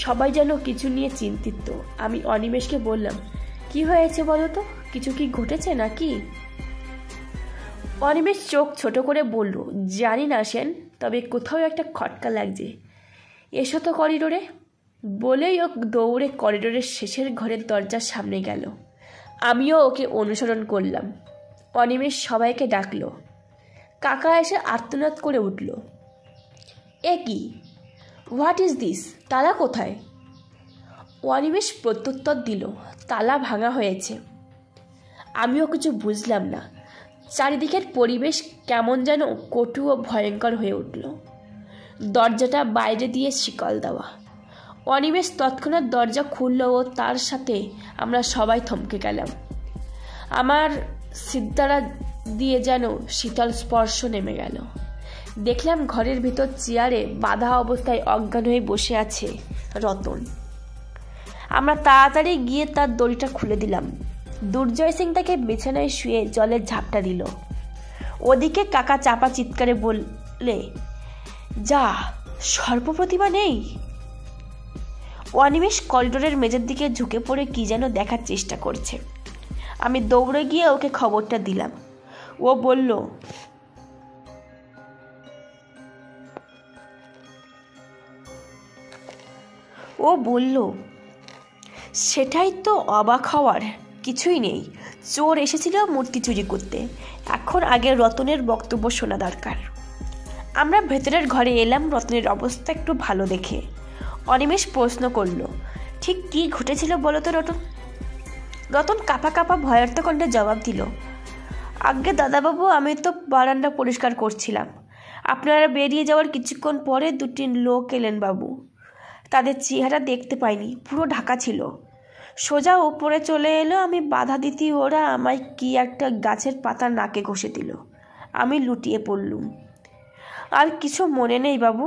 Speaker 1: সবাই যেন কিছু নিয়ে চিন্তিত। আমি অনিমেষকে বললাম, কি হয়েছে বলো তো, কিছু কি ঘটেছে নাকি? অনিমেষ চোখ ছোট করে বলল, জানি না সেন, তবে কোথাও একটা খটকা লাগছে। এসো তো করিডোরে। বলেই ও দৌড়ে করিডোরের শেষের ঘরের দরজার সামনে গেল। আমিও ওকে অনুসরণ করলাম। অনিমেষ সবাইকে ডাকলো। কাকা এসে আর্তনাদ করে উঠল, এ কি? What is this? তালা কোথায়? অনিমেষ প্রত্যুত্তর দিল, তালা ভাঙা হয়েছে। আমিও কিছু বুঝলাম না। চারিদিকের পরিবেশ কেমন যেন কটু ও ভয়ঙ্কর হয়ে উঠল। দরজাটা বাইরে দিয়ে শিকল দেওয়া। অনিমেষ তৎক্ষণাৎ দরজা খুলল ও তার সাথে আমরা সবাই থমকে গেলাম। আমার সিদ্ধারা দিয়ে যেন শীতল স্পর্শ নেমে গেল। দেখলাম ঘরের ভিতর চেয়ারে বাঁধা অবস্থায় অজ্ঞান হয়ে বসে আছে রতন। আমরা তাড়াতাড়ি গিয়ে তার দড়িটা খুলে দিলাম। দুর্জয় সিং তাকে বিছানায় শুয়ে জলের ঝাপটা দিল। ওদিকে কাকা চাপা চিৎকারে বললে, যা, সর্বপ্রতিভা নেই। অনিমেষ করিডোরের মেঝের দিকে ঝুঁকে পড়ে কি যেন দেখার চেষ্টা করছে। আমি দৌড়ে গিয়ে ওকে খবরটা দিলাম। ও বলল, সেটাই তো অবাক হওয়ার কিছুই নেই। চোর এসেছিল মূর্তি চুরি করতে। এখন আগে রতনের বক্তব্য শোনা দরকার। আমরা ভেতরের ঘরে এলাম রতনের অবস্থা একটু ভালো দেখে। অনিমেষ প্রশ্ন করল, ঠিক কি ঘটেছিল বলো তো রতন? রতন কাঁপা কাঁপা ভয়ার্থ কণ্ঠে জবাব দিল, আজ্ঞে দাদাবাবু, আমি তো বারান্দা পরিষ্কার করছিলাম। আপনারা বেরিয়ে যাওয়ার কিছুক্ষণ পরে দুটি লোক এলেন বাবু। তাদের চেহারা দেখতে পাইনি, পুরো ঢাকা ছিল। সোজা উপরে চলে এলো। আমি বাধা দিতেই ওরা আমায় কি একটা গাছের পাতা নাকে ঘষে দিল। আমি লুটিয়ে পড়লুম। আর কিছু মনে নেই বাবু।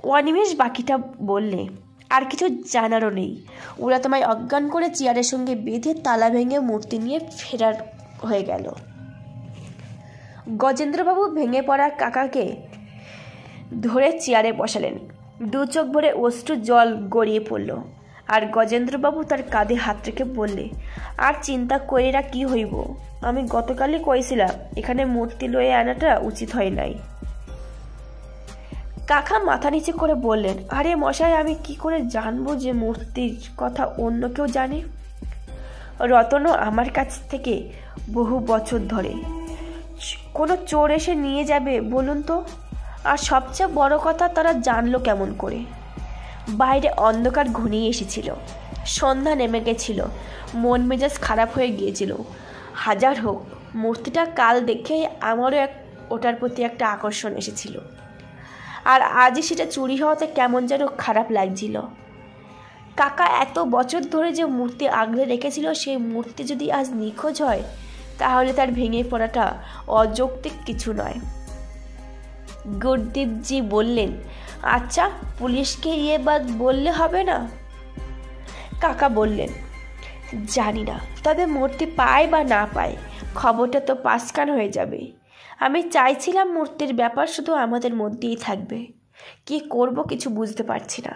Speaker 1: অনিমেষ বাকিটা বললে, আর কিছু জানারও নেই। ওরা তোমায় অজ্ঞান করে চেয়ারের সঙ্গে বেঁধে তালা ভেঙে মূর্তি নিয়ে ফেরার হয়ে গেল। গজেন্দ্রবাবু ভেঙে পড়া কাকাকে ধরে চেয়ারে বসালেন। দু চোখ ভরে অশ্রু জল গড়িয়ে পড়ল। আর গজেন্দ্রবাবু তার কাঁধে হাত রেখে বললে, আর চিন্তা কইরা কি হইব? আমি গতকালই কইছিলাম এখানে মূর্তি লয়ে আনাটা উচিত হয় নাই। কাকা মাথা নিচে করে বললেন, আরে মশাই, আমি কি করে জানবো যে মূর্তির কথা অন্য কেউ জানে? রতনও আমার কাছ থেকে বহু বছর ধরে। কোনো চোর এসে নিয়ে যাবে বলুন তো? আর সবচেয়ে বড় কথা, তারা জানলো কেমন করে? বাইরে অন্ধকার ঘনিয়ে এসেছিল, সন্ধ্যা নেমে গেছিল, মন মেজাজ খারাপ হয়ে গিয়েছিল। হাজার হোক, মূর্তিটা কাল দেখে আমারও ওটার প্রতি একটা আকর্ষণ এসেছিল। আর আজই সেটা চুরি হওয়াতে কেমন যেন খারাপ লাগছিল। কাকা এত বছর ধরে যে মূর্তি আগলে রেখেছিল, সেই মূর্তি যদি আজ নিখোঁজ হয়, তাহলে তার ভেঙে পড়াটা অযৌক্তিক কিছু নয়। গুরদীপজি বললেন, আচ্ছা, পুলিশকে বাদ বললে হবে না? কাকা বললেন, জানি না, তবে মূর্তি পায় বা না পায়, খবরটা তো পাসকান হয়ে যাবে। আমি চাইছিলাম মূর্তির ব্যাপার শুধু আমাদের মধ্যেই থাকবে। কি করব কিছু বুঝতে পারছি না।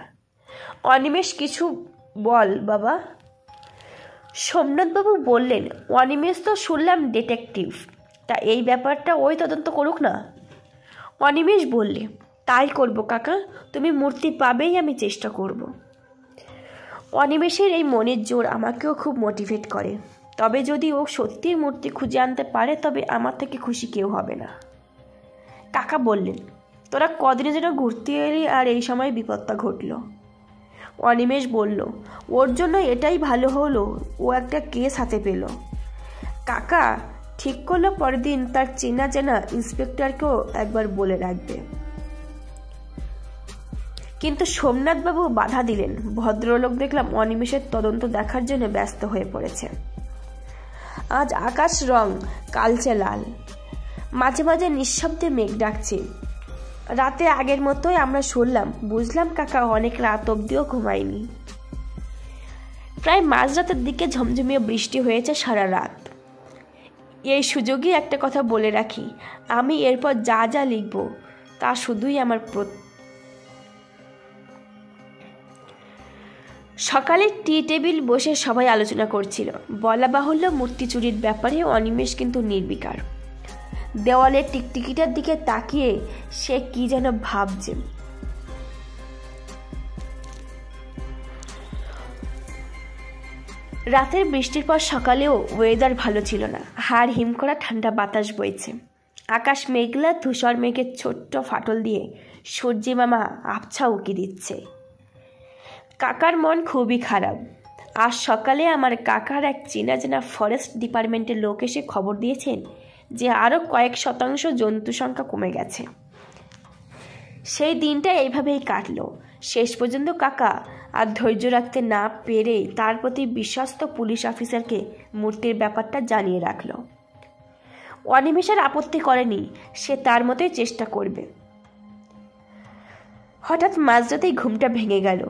Speaker 1: অনিমেষ, কিছু বল বাবা। সোমনাথবাবু বললেন, অনিমেষ তো শুনলাম ডিটেকটিভ, তা এই ব্যাপারটা ওই তদন্ত করুক না। অনিমেষ বললে, তাই করব কাকা, তুমি মূর্তি পাবেই, আমি চেষ্টা করব। অনিমেষের এই মনের জোর আমাকেও খুব মোটিভেট করে। তবে যদি ও সত্যিই মূর্তি খুঁজে আনতে পারে, তবে আমার থেকে খুশি কেউ হবে না। কাকা বললেন, তোরা কদিনে যেন ঘুরতে এলি আর এই সময় বিপদটা ঘটল। অনিমেষ বলল, ওর জন্য এটাই ভালো হলো, ও একটা কেস হাতে পেল। কাকা ঠিক করলো পরের দিন তার চেনা চেনা ইন্সপেক্টরকেও একবার বলে রাখবে। কিন্তু সোমনাথবাবু বাধা দিলেন। ভদ্রলোক দেখলাম অনিমেষের তদন্ত দেখার জন্য ব্যস্ত হয়ে পড়েছে। আজ আকাশ রং কালচে লাল, মাঝে মাঝে নিঃশব্দে মেঘ ডাকছে। রাতে আগের মতোই আমরা শুনলাম। বুঝলাম কাকা অনেক রাত অবধিও ঘুমায়নি। প্রায় মাঝরাতের দিকে ঝমঝমিয়ে বৃষ্টি হয়েছে সারা রাত। এই সুযোগে একটা কথা বলে রাখি, আমি এরপর যা যা লিখব তা শুধুই আমার সকালে টি টেবিল বসে সবাই আলোচনা করছিল। বলা বাহুল্য, মূর্তি চুরির ব্যাপারে অনিমেষ কিন্তু নির্বিকার। দেওয়ালের টিকটিকিটার দিকে তাকিয়ে সে কি যেন ভাবছে। রাতের বৃষ্টির পর সকালেও ওয়েদার ভালো ছিল না। হাড় হিম করা ঠান্ডা বাতাস বইছে। আকাশ মেঘলা, ধূসর মেঘের ছোট্ট ফাটল দিয়ে সূর্যি মামা আবছা উকি দিচ্ছে। কাকার মন খুবই খারাপ। আজ সকালে আমার কাকার এক চেনা চেনা ফরেস্ট ডিপার্টমেন্টের লোক এসে খবর দিয়েছেন যে আরও কয়েক শতাংশ জন্তু সংখ্যা কমে গেছে। সেই দিনটা এইভাবেই কাটলো। শেষ পর্যন্ত কাকা আর ধৈর্য রাখতে না পেরে তার প্রতি বিশ্বস্ত পুলিশ অফিসারকে মূর্তির ব্যাপারটা জানিয়ে রাখল। অনিমেষের আপত্তি করেনি, সে তার মতোই চেষ্টা করবে। হঠাৎ মাঝরাতেই ঘুমটা ভেঙে গেল।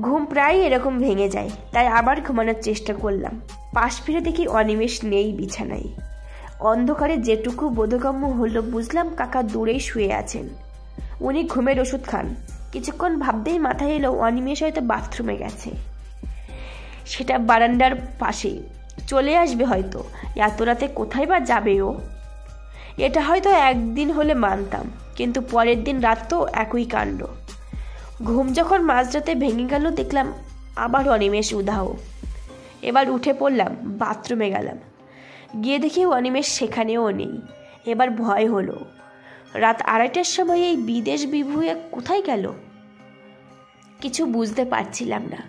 Speaker 1: ঘুম প্রায় এরকম ভেঙে যায়, তাই আবার ঘুমানোর চেষ্টা করলাম। পাশ ফিরে দেখি অনিমেষ নেই বিছানায়। অন্ধকারে যেটুকু বোধগম্য হলো বুঝলাম কাকা দূরেই শুয়ে আছেন। উনি ঘুমের ওষুধ খান। কিছুক্ষণ ভাবতেই মাথায় এলো অনিমেষ হয়তো বাথরুমে গেছে, সেটা বারান্দার পাশেই। চলে আসবে হয়তো, এত রাতে কোথায় বা যাবে ও? এটা হয়তো একদিন হলে মানতাম, কিন্তু পরের দিন রাত তো একই কাণ্ড। ঘুম যখন মাঝরাতে ভেঙে গেল দেখলাম আবার অনিমেষ উধাও। এবার উঠে পড়লাম, বাথরুমে গেলাম। গিয়ে দেখি অনিমেষ সেখানেও নেই। এবার ভয় হলো, রাত 2:30টার সময় এই বিদেশ বিভুঁয়ে কোথায় গেল? কিছু বুঝতে পারছিলাম না।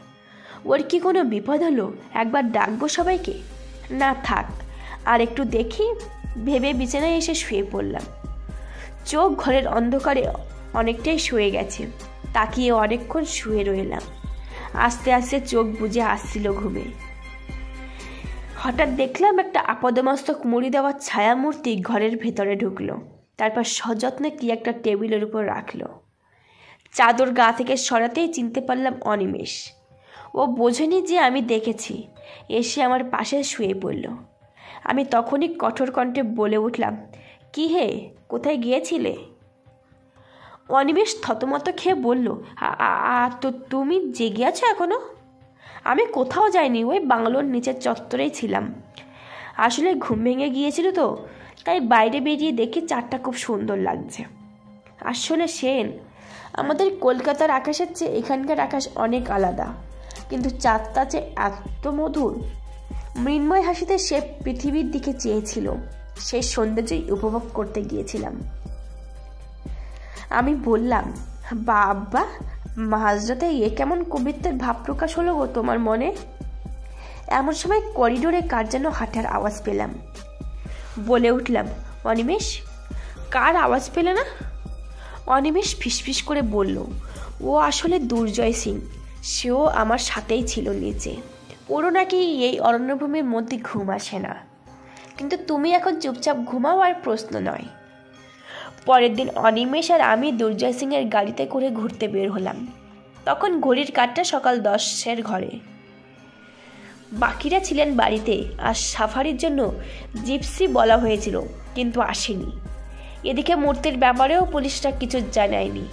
Speaker 1: ওর কি কোনো বিপদ হলো? একবার ডাকবো সবাইকে? না থাক, আর একটু দেখি ভেবে বিছানায় এসে শুয়ে পড়লাম। চোখ ঘরের অন্ধকারে অনেকটাই শুয়ে গেছে। তাকিয়ে অনেকক্ষণ শুয়ে রইলাম। আস্তে আস্তে চোখ বুজে আসছিল ঘুমে। হঠাৎ দেখলাম একটা আপাদমস্তক মুড়ি দেওয়া ছায়ামূর্তি ঘরের ভেতরে ঢুকলো। তারপর সযত্নে কি একটা টেবিলের উপর রাখলো। চাদর গা থেকে সরাতেই চিনতে পারলাম অনিমেষ। ও বোঝেনি যে আমি দেখেছি, এসে আমার পাশে শুয়ে পড়ল। আমি তখনই কঠোর কণ্ঠে বলে উঠলাম, কি হে, কোথায় গিয়েছিলে? অনিমেষ থতমত খেয়ে বলল, তো তুমি জেগে আছো এখনো? আমি কোথাও যাইনি, ওই বাংলোর নিচের চত্বরেই ছিলাম। আসলে ঘুম ভেঙে গিয়েছিল তো, তাই বাইরে বেরিয়ে দেখি চাঁদটা খুব সুন্দর লাগছে। আসলে সেন, আমাদের কলকাতার আকাশের চেয়ে এখানকার আকাশ অনেক আলাদা, কিন্তু চাঁদটা যে এত মধুর। মৃন্ময় হাসিতে সে পৃথিবীর দিকে চেয়েছিল। সেই সৌন্দর্যই উপভোগ করতে গিয়েছিলাম। আমি বললাম, বাবা, মাঝরাতে এ কেমন কবিত্বের ভাব প্রকাশ হলো গো তোমার মনে? এমন সময় করিডোরে কার যেন হাঁটার আওয়াজ পেলাম। বলে উঠলাম, অনিমেষ। কার আওয়াজ পেলে না? অনিমেষ ফিসফিস করে বলল, ও আসলে দুর্জয় সিং। সেও আমার সাথেই ছিল নিচে। ওরও নাকি এই অরণ্যভূমির মধ্যে ঘুম আসে না। কিন্তু তুমি এখন চুপচাপ ঘুমাও, আর প্রশ্ন নয়। পরের দিন অনিমেষ আর আমি দুর্জয় সিংয়ের গাড়িতে করে ঘুরতে বের হলাম। তখন ঘড়ির কাঁটা সকাল 10-এর ঘরে। বাকিরা ছিলেন বাড়িতে, আর সাফারির জন্য জিপসি বলা হয়েছিল, কিন্তু আসেনি। এদিকে মূর্তির ব্যাপারেও পুলিশরা কিছু জানায়নি।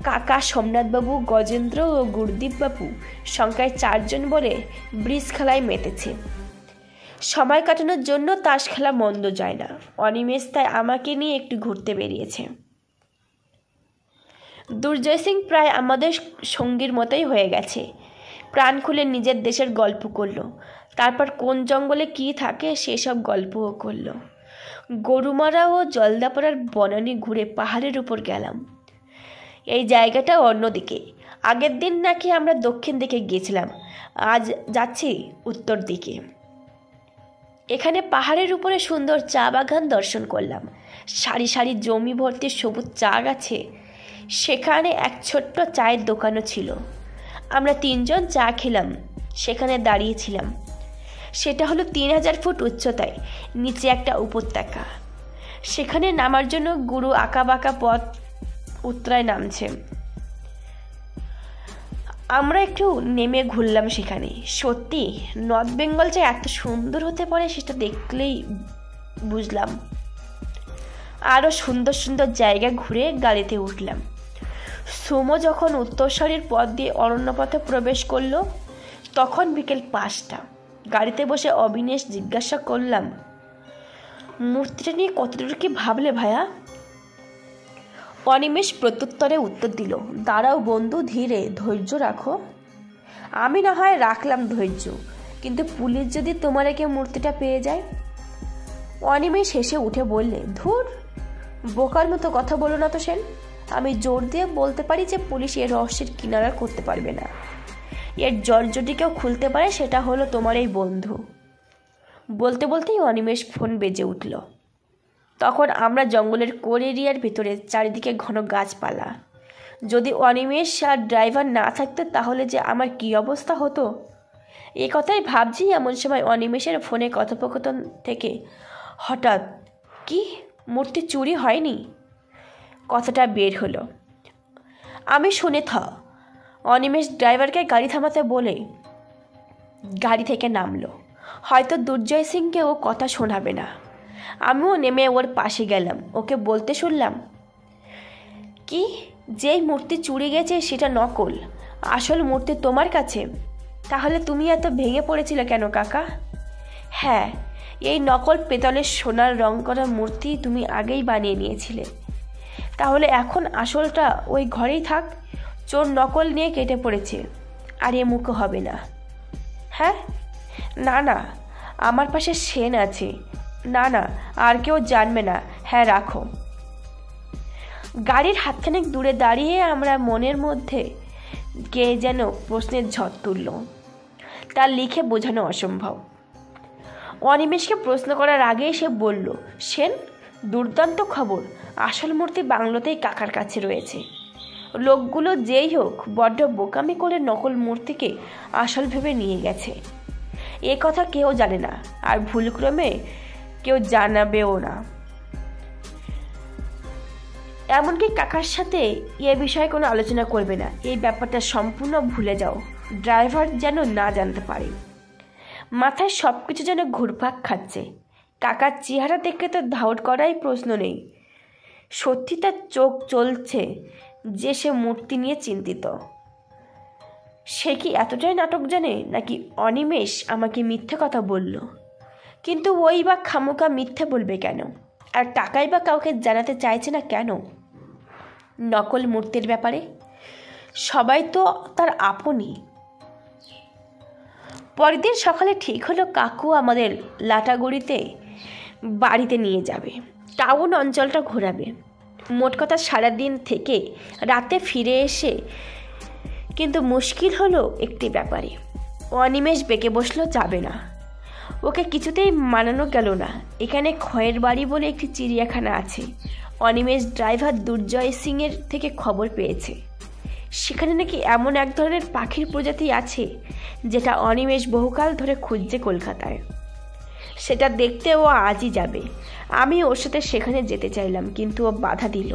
Speaker 1: কাকা, সোমনাথবাবু, গজেন্দ্র ও গুরদীপবাবু সংখ্যায় 4 জন বলে ব্রিজ খেলায় মেতেছে। সময় কাটানোর জন্য তাস খেলা মন্দ যায় না। অনিমেষ তাই আমাকে নিয়ে একটু ঘুরতে বেরিয়েছে। দুর্জয় সিং প্রায় আমাদের সঙ্গীর মতোই হয়ে গেছে। প্রাণ খুলে নিজের দেশের গল্প করলো। তারপর কোন জঙ্গলে কি থাকে সেসব গল্পও করলো। গরুমারা ও জলদাপাড়ার বনানী ঘুরে পাহাড়ের উপর গেলাম। এই জায়গাটা অন্যদিকে। আগের দিন নাকি আমরা দক্ষিণ দিকে গিয়েছিলাম, আজ যাচ্ছি উত্তর দিকে। এখানে পাহাড়ের উপরে সুন্দর চা বাগান দর্শন করলাম। সারি সারি জমি ভর্তি সবুজ চা গাছে। সেখানে এক ছোট্ট চায়ের দোকানও ছিল। আমরা 3 জন চা খেলাম, সেখানে দাঁড়িয়েছিলাম। সেটা হলো 3000 ফুট উচ্চতায়, নিচে একটা উপত্যকা। সেখানে নামার জন্য গুরু আঁকাবাঁকা পথ উত্তরায় নামছে। আমরা একটু নেমে ঘুরলাম সেখানে। সত্যি নর্থ বেঙ্গল যে এত সুন্দর হতে পারে সেটা দেখলেই বুঝলাম। আরও সুন্দর সুন্দর জায়গা ঘুরে গাড়িতে উঠলাম। সুমো যখন উত্তরসারির পথ দিয়ে অরণ্যপথে প্রবেশ করলো তখন বিকেল 5টা। গাড়িতে বসে অবিনেশ জিজ্ঞাসা করলাম, মূর্তিটা নিয়ে কতদূর কি ভাবলে ভাইয়া? অনিমেষ প্রত্যুত্তরে উত্তর দিল, দাঁড়াও বন্ধু, ধীরে, ধৈর্য রাখো। আমি না হয় রাখলাম ধৈর্য, কিন্তু পুলিশ যদি তোমার একে মূর্তিটা পেয়ে যায়? অনিমেষ হেসে উঠে বললে, ধুর, বোকার মতো কথা বলো না তো সেন। আমি জোর দিয়ে বলতে পারি যে পুলিশ এর রহস্যের কিনারা করতে পারবে না। এর জল যদি কেউ খুলতে পারে সেটা হলো তোমার এই বন্ধু। বলতে বলতেই অনিমেষ ফোন বেজে উঠল। তখন আমরা জঙ্গলের কোর এরিয়ার ভিতরে, চারিদিকে ঘন গাছপালা। যদি অনিমেষ আর ড্রাইভার না থাকতো তাহলে যে আমার কী অবস্থা হতো এ কথাই ভাবছি। এমন সময় অনিমেষের ফোনে কথোপকথন থেকে হঠাৎ, কি মূর্তি চুরি হয়নি কথাটা বের হলো। আমি শুনে অনিমেষ ড্রাইভারকে গাড়ি থামাতে বলে গাড়ি থেকে নামলো। হয়তো দুর্জয় সিংকে ও কথা শোনাবে না। আমিও নেমে ওর পাশে গেলাম। ওকে বলতে শুনলাম, কি যেই মূর্তি চুরি গেছে সেটা নকল, আসল মূর্তি তোমার কাছে। তাহলে তুমি এত ভেঙে পড়েছিলে কেন কাকা? হ্যাঁ, এই নকল পেতলের সোনার রং করা মূর্তি তুমি আগেই বানিয়ে নিয়েছিলে। তাহলে এখন আসলটা ওই ঘরেই থাক। চোর নকল নিয়ে কেটে পড়েছে, আর এ মুখো হবে না। হ্যাঁ, না না, আমার পাশে সেন আছে। না না, আর কেউ জানবে না। হ্যাঁ, রাখো। গাড়ির হাতখানেক দূরে দাঁড়িয়ে আমরা মনের মধ্যে কে যেন প্রশ্নের ঝড় তুলল। তার লিখে বোঝানো অসম্ভব। অনিমেষকে প্রশ্ন করার আগেই সে বলল, সেন, দুর্দান্ত খবর। আসল মূর্তি বাংলোতেই কাকার কাছে রয়েছে। লোকগুলো যেই হোক বড্ড বোকামি করে নকল মূর্তিকে আসল ভেবে নিয়ে গেছে। এ কথা কেউ জানে না, আর ভুলক্রমে কেউ জানাবেও না। এমনকি কাকার সাথে এ বিষয়ে কোনো আলোচনা করবে না। এই ব্যাপারটা সম্পূর্ণ ভুলে যাও। ড্রাইভার যেন না জানতে পারে। মাথায় সব কিছু যেন ঘুরপাক খাচ্ছে। কাকার চেহারা দেখে তো ধাউট করাই প্রশ্ন নেই। সত্যি তার চোখ চলছে যে সে মূর্তি নিয়ে চিন্তিত। সে কি এতটাই নাটক জানে, নাকি অনিমেষ আমাকে মিথ্যে কথা বলল? কিন্তু ওই বা খামোকা মিথ্যে বলবে কেন? আর কাকাই বা কাউকে জানাতে চাইছে না কেন নকল মূর্তির ব্যাপারে? সবাই তো তার আপনই। পরের দিন সকালে ঠিক হলো কাকু আমাদের লাটাগুড়িতে বাড়িতে নিয়ে যাবে, টাউন অঞ্চলটা ঘোরাবে। মোট কথা সারাদিন থেকে রাতে ফিরে এসে কিন্তু মুশকিল হলো একটি ব্যাপারে। অনিমেষ বেঁকে বসলো যাবে না। ওকে কিছুতেই মানানো গেল না। এখানে খয়ের বাড়ি বলে একটি চিড়িয়াখানা আছে। অনিমেষ ড্রাইভার দুর্জয় সিংয়ের থেকে খবর পেয়েছে সেখানে নাকি এমন এক ধরনের পাখির প্রজাতি আছে যেটা অনিমেষ বহুকাল ধরে খুঁজছে কলকাতায়। সেটা দেখতে ও আজই যাবে। আমি ওর সাথে সেখানে যেতে চাইলাম, কিন্তু ও বাধা দিল।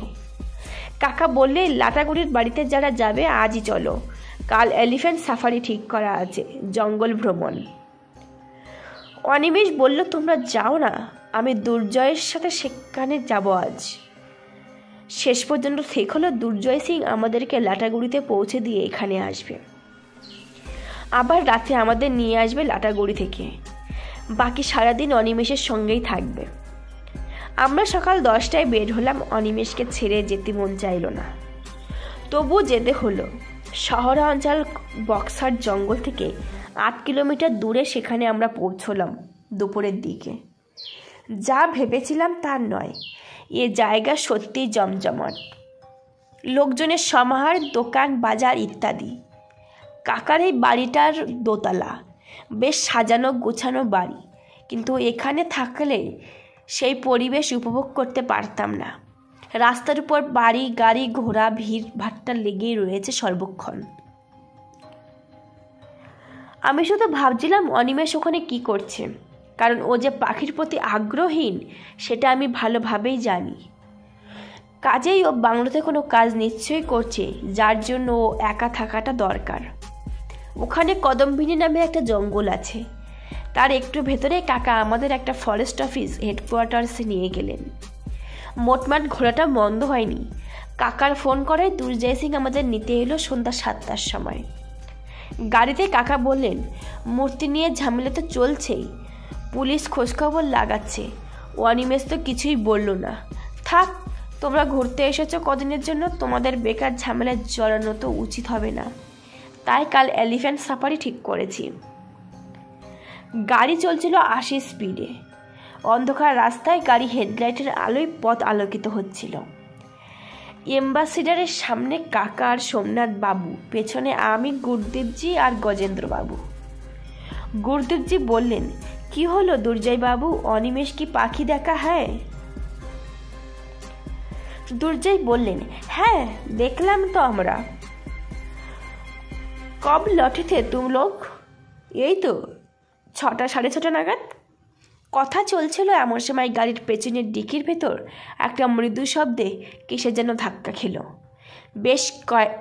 Speaker 1: কাকা বললে, লাটাগুড়ির বাড়িতে যারা যাবে আজই চলো, কাল এলিফ্যান্ট সাফারি ঠিক করা আছে, জঙ্গল ভ্রমণ। অনিমেষ বলল, তোমরা যাও না, আমি দুর্জয়ের সাথে সেখানে যাব আজ। শেষ পর্যন্ত ঠিক হলো দুর্জয় সিং আমাদেরকে লাটাগুড়িতে পৌঁছে দিয়ে এখানে আসবে, আবার রাতে আমাদের নিয়ে আসবে লাটাগুড়ি থেকে। বাকি সারাদিন অনিমেষের সঙ্গেই থাকবে। আমরা সকাল 10টায় বের হলাম। অনিমেষকে ছেড়ে যেতে মন চাইল না, তবু যেতে হলো। শহরাঞ্চল বক্সার জঙ্গল থেকে 8 কিলোমিটার দূরে সেখানে আমরা পৌঁছলাম দুপুরের দিকে। যা ভেবেছিলাম তার নয়। এ জায়গা সত্যিই জমজমাট, লোকজনের সমাহার, দোকান বাজার ইত্যাদি। কাকার এই বাড়িটার দোতলা, বেশ সাজানো গোছানো বাড়ি, কিন্তু এখানে থাকলে সেই পরিবেশ উপভোগ করতে পারতাম না। রাস্তার উপর বাড়ি, গাড়ি, ঘোড়া, ভিড় ভাট্টা লেগেই রয়েছে সর্বক্ষণ। আমি শুধু ভাবছিলাম অনিমেষ ওখানে কি করছে, কারণ ও যে পাখির প্রতি আগ্রহীন সেটা আমি ভালোভাবেই জানি। কাজেই ও বাংলোতে কোনো কাজ নিশ্চয়ই করছে, যার জন্য ও একা থাকাটা দরকার। ওখানে কদমবিনী নামে একটা জঙ্গল আছে, তার একটু ভেতরে কাকা আমাদের একটা ফরেস্ট অফিস হেডকোয়ার্টার্সে নিয়ে গেলেন। মোটমাট ঘোরাটা মন্দ হয়নি। কাকার ফোন করে দুর্জয় সিং আমাদের নিতে এলো সন্ধ্যা 7টার সময়। গাড়িতে কাকা বললেন, মূর্তি নিয়ে ঝামেলা তো চলছেই, পুলিশ খোঁজখবর লাগাচ্ছে। অনিমেষ তো কিছুই বলল না। থাক, তোমরা ঘুরতে এসেছো কদিনের জন্য, তোমাদের বেকার ঝামেলায় জড়ানো তো উচিত হবে না। তাই কাল এলিফ্যান্ট সাফারি ঠিক করেছি। গাড়ি চলছিল 80 স্পিডে। অন্ধকার রাস্তায় গাড়ি হেডলাইটের আলোয় পথ আলোকিত হচ্ছিল। এম্বাসিডারের সামনে কাকা আর সোমনাথ বাবু, পেছনে আমি, গুরুদেবজি আর গজেন্দ্র বাবু। গুরুদেবজি বললেন, কি হলো দুর্জয় বাবু, অনিমেষ কি পাখি দেখা হ্যাঁ? দুর্জয় বললেন, হ্যাঁ দেখলাম তো আমরা। কব লটে থে তুম লোক? এই তো 6টা, 6:30 নাগাদ। কথা চলছিল এমন সময় গাড়ির পেছনের ডিকির ভেতর একটা মৃদু শব্দে কিসের যেন ধাক্কা খেল। বেশ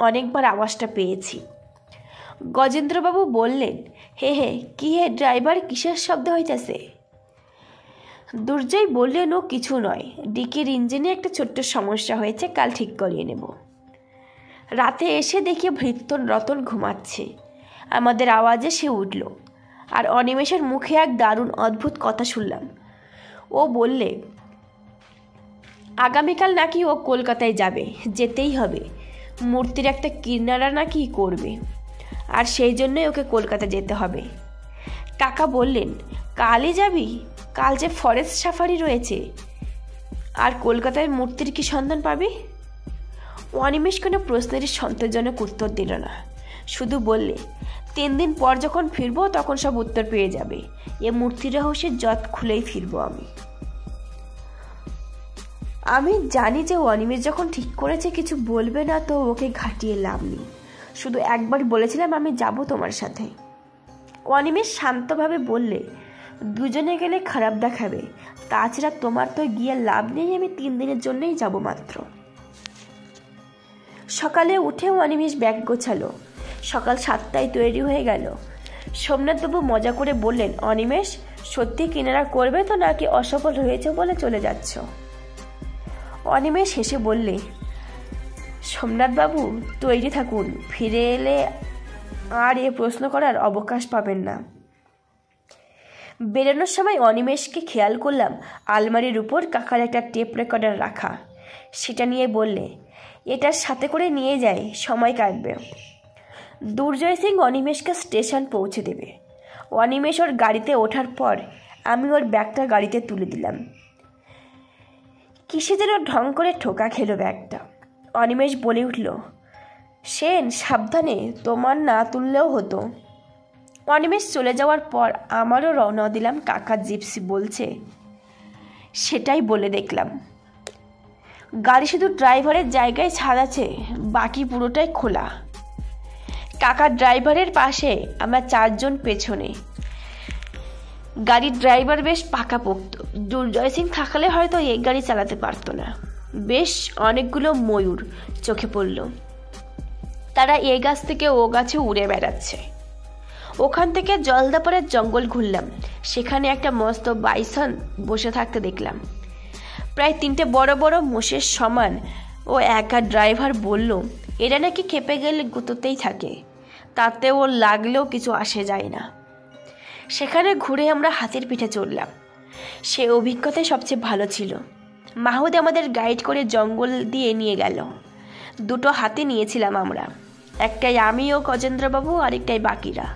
Speaker 1: অনেকবার আওয়াজটা পেয়েছি। গজেন্দ্রবাবু বললেন, হে হে কি হে ড্রাইভার, কিসের শব্দ হইতেছে? দুর্জয় বললেন, ও কিছু নয়, ডিকির ইঞ্জিনে একটা ছোট্ট সমস্যা হয়েছে, কাল ঠিক করিয়ে নেব। রাতে এসে দেখি ভৃত্যন রতন ঘুমাচ্ছে। আমাদের আওয়াজে সে উঠল, আর অনিমেষের মুখে এক দারুণ অদ্ভুত কথা শুনলাম। ও বললে, আগামীকাল নাকি ও কলকাতায় যাবে, যেতেই হবে, মূর্তির একটা কিনারা নাকি করবে, আর সেই জন্যই ওকে কলকাতা যেতে হবে। কাকা বললেন, কালই যাবি? কাল যে ফরেস্ট সাফারি রয়েছে, আর কলকাতায় মূর্তির কি সন্ধান পাবি? অনিমেষ কোনো প্রশ্নেরই সন্তোষজনক উত্তর দিল না, শুধু বললে, 3 দিন পর যখন ফিরবো তখন সব উত্তর পেয়ে যাবে, এ মূর্তির রহস্যের জট খুলেই ফিরবো আমি জানি যে অনিমেষ যখন ঠিক করেছে কিছু বলবে না, তো ওকে ঘাটিয়ে লাভ নেই। শুধু একবার বলেছিলাম আমি যাব তোমার সাথে। অনিমেষ শান্তভাবে বললে, দুজনে গেলে খারাপ দেখাবে, তাছাড়া তোমার তো গিয়ে লাভ নেই, আমি 3 দিনের জন্যই যাব মাত্র। সকালে উঠেও অনিমেষ ব্যাগ গোছালো। সকাল 7টায় তৈরি হয়ে গেল। সোমনাথবাবু মজা করে বললেন, অনিমেষ সত্যি কিনারা করবে তো, নাকি অসফল হয়েছে বলে চলে যাচ্ছ? অনিমেষ হেসে বললে, সোমনাথবাবু তৈরি থাকুন, ফিরে এলে আর এ প্রশ্ন করার অবকাশ পাবেন না। বেরোনোর সময় অনিমেষকে খেয়াল করলাম আলমারির উপর কাকার একটা টেপ রেকর্ডার রাখা। সেটা নিয়ে বললে, এটার সাথে করে নিয়ে যায়, সময় কাটবে। দুর্জয় সিং অনিমেষকে স্টেশন পৌঁছে দেবে। অনিমেষ ওর গাড়িতে ওঠার পর আমি ওর ব্যাগটা গাড়িতে তুলে দিলাম। কিসে যেন ঢং করে ঠোকা খেলো ব্যাগটা। অনিমেষ বলে উঠল, সেন সাবধানে, তোমার না তুললেও হতো। অনিমেষ চলে যাওয়ার পর আমারও রওনা দিলাম কাকার জিপসি বলছে, সেটাই বলে দেখলাম। গাড়ি শুধু ড্রাইভারের জায়গায় ছাদ আছে, বাকি পুরোটাই খোলা। কাকার ড্রাইভারের পাশে আমরা 4 জন পেছনে। গাড়ির ড্রাইভার বেশ পাকাপোক্ত। দুর্জয় সিং থাকলে হয়তো এই গাড়ি চালাতে পারতো না। বেশ অনেকগুলো ময়ূর চোখে পড়ল, তারা এ গাছ থেকে ও গাছে উড়ে বেড়াচ্ছে। ওখান থেকে জলদাপাড়ার জঙ্গল ঘুরলাম, সেখানে একটা মস্ত বাইসন বসে থাকতে দেখলাম, প্রায় 3টে বড় বড় মোষের সমান। ও একা ড্রাইভার বলল, এরা নাকি খেপে গেলে গুঁতোতেই থাকে, তাতে ওর লাগলেও কিছু আসে যায় না। সেখানে ঘুরে আমরা হাতির পিঠে চড়লাম। সে অভিজ্ঞতাই সবচেয়ে ভালো ছিল। মাহুদ আমাদের গাইড করে জঙ্গল দিয়ে নিয়ে গেল। 2টো হাতি নিয়েছিলাম আমরা, একটাই আমি ও গজেন্দ্রবাবু, আরেকটাই বাকিরা।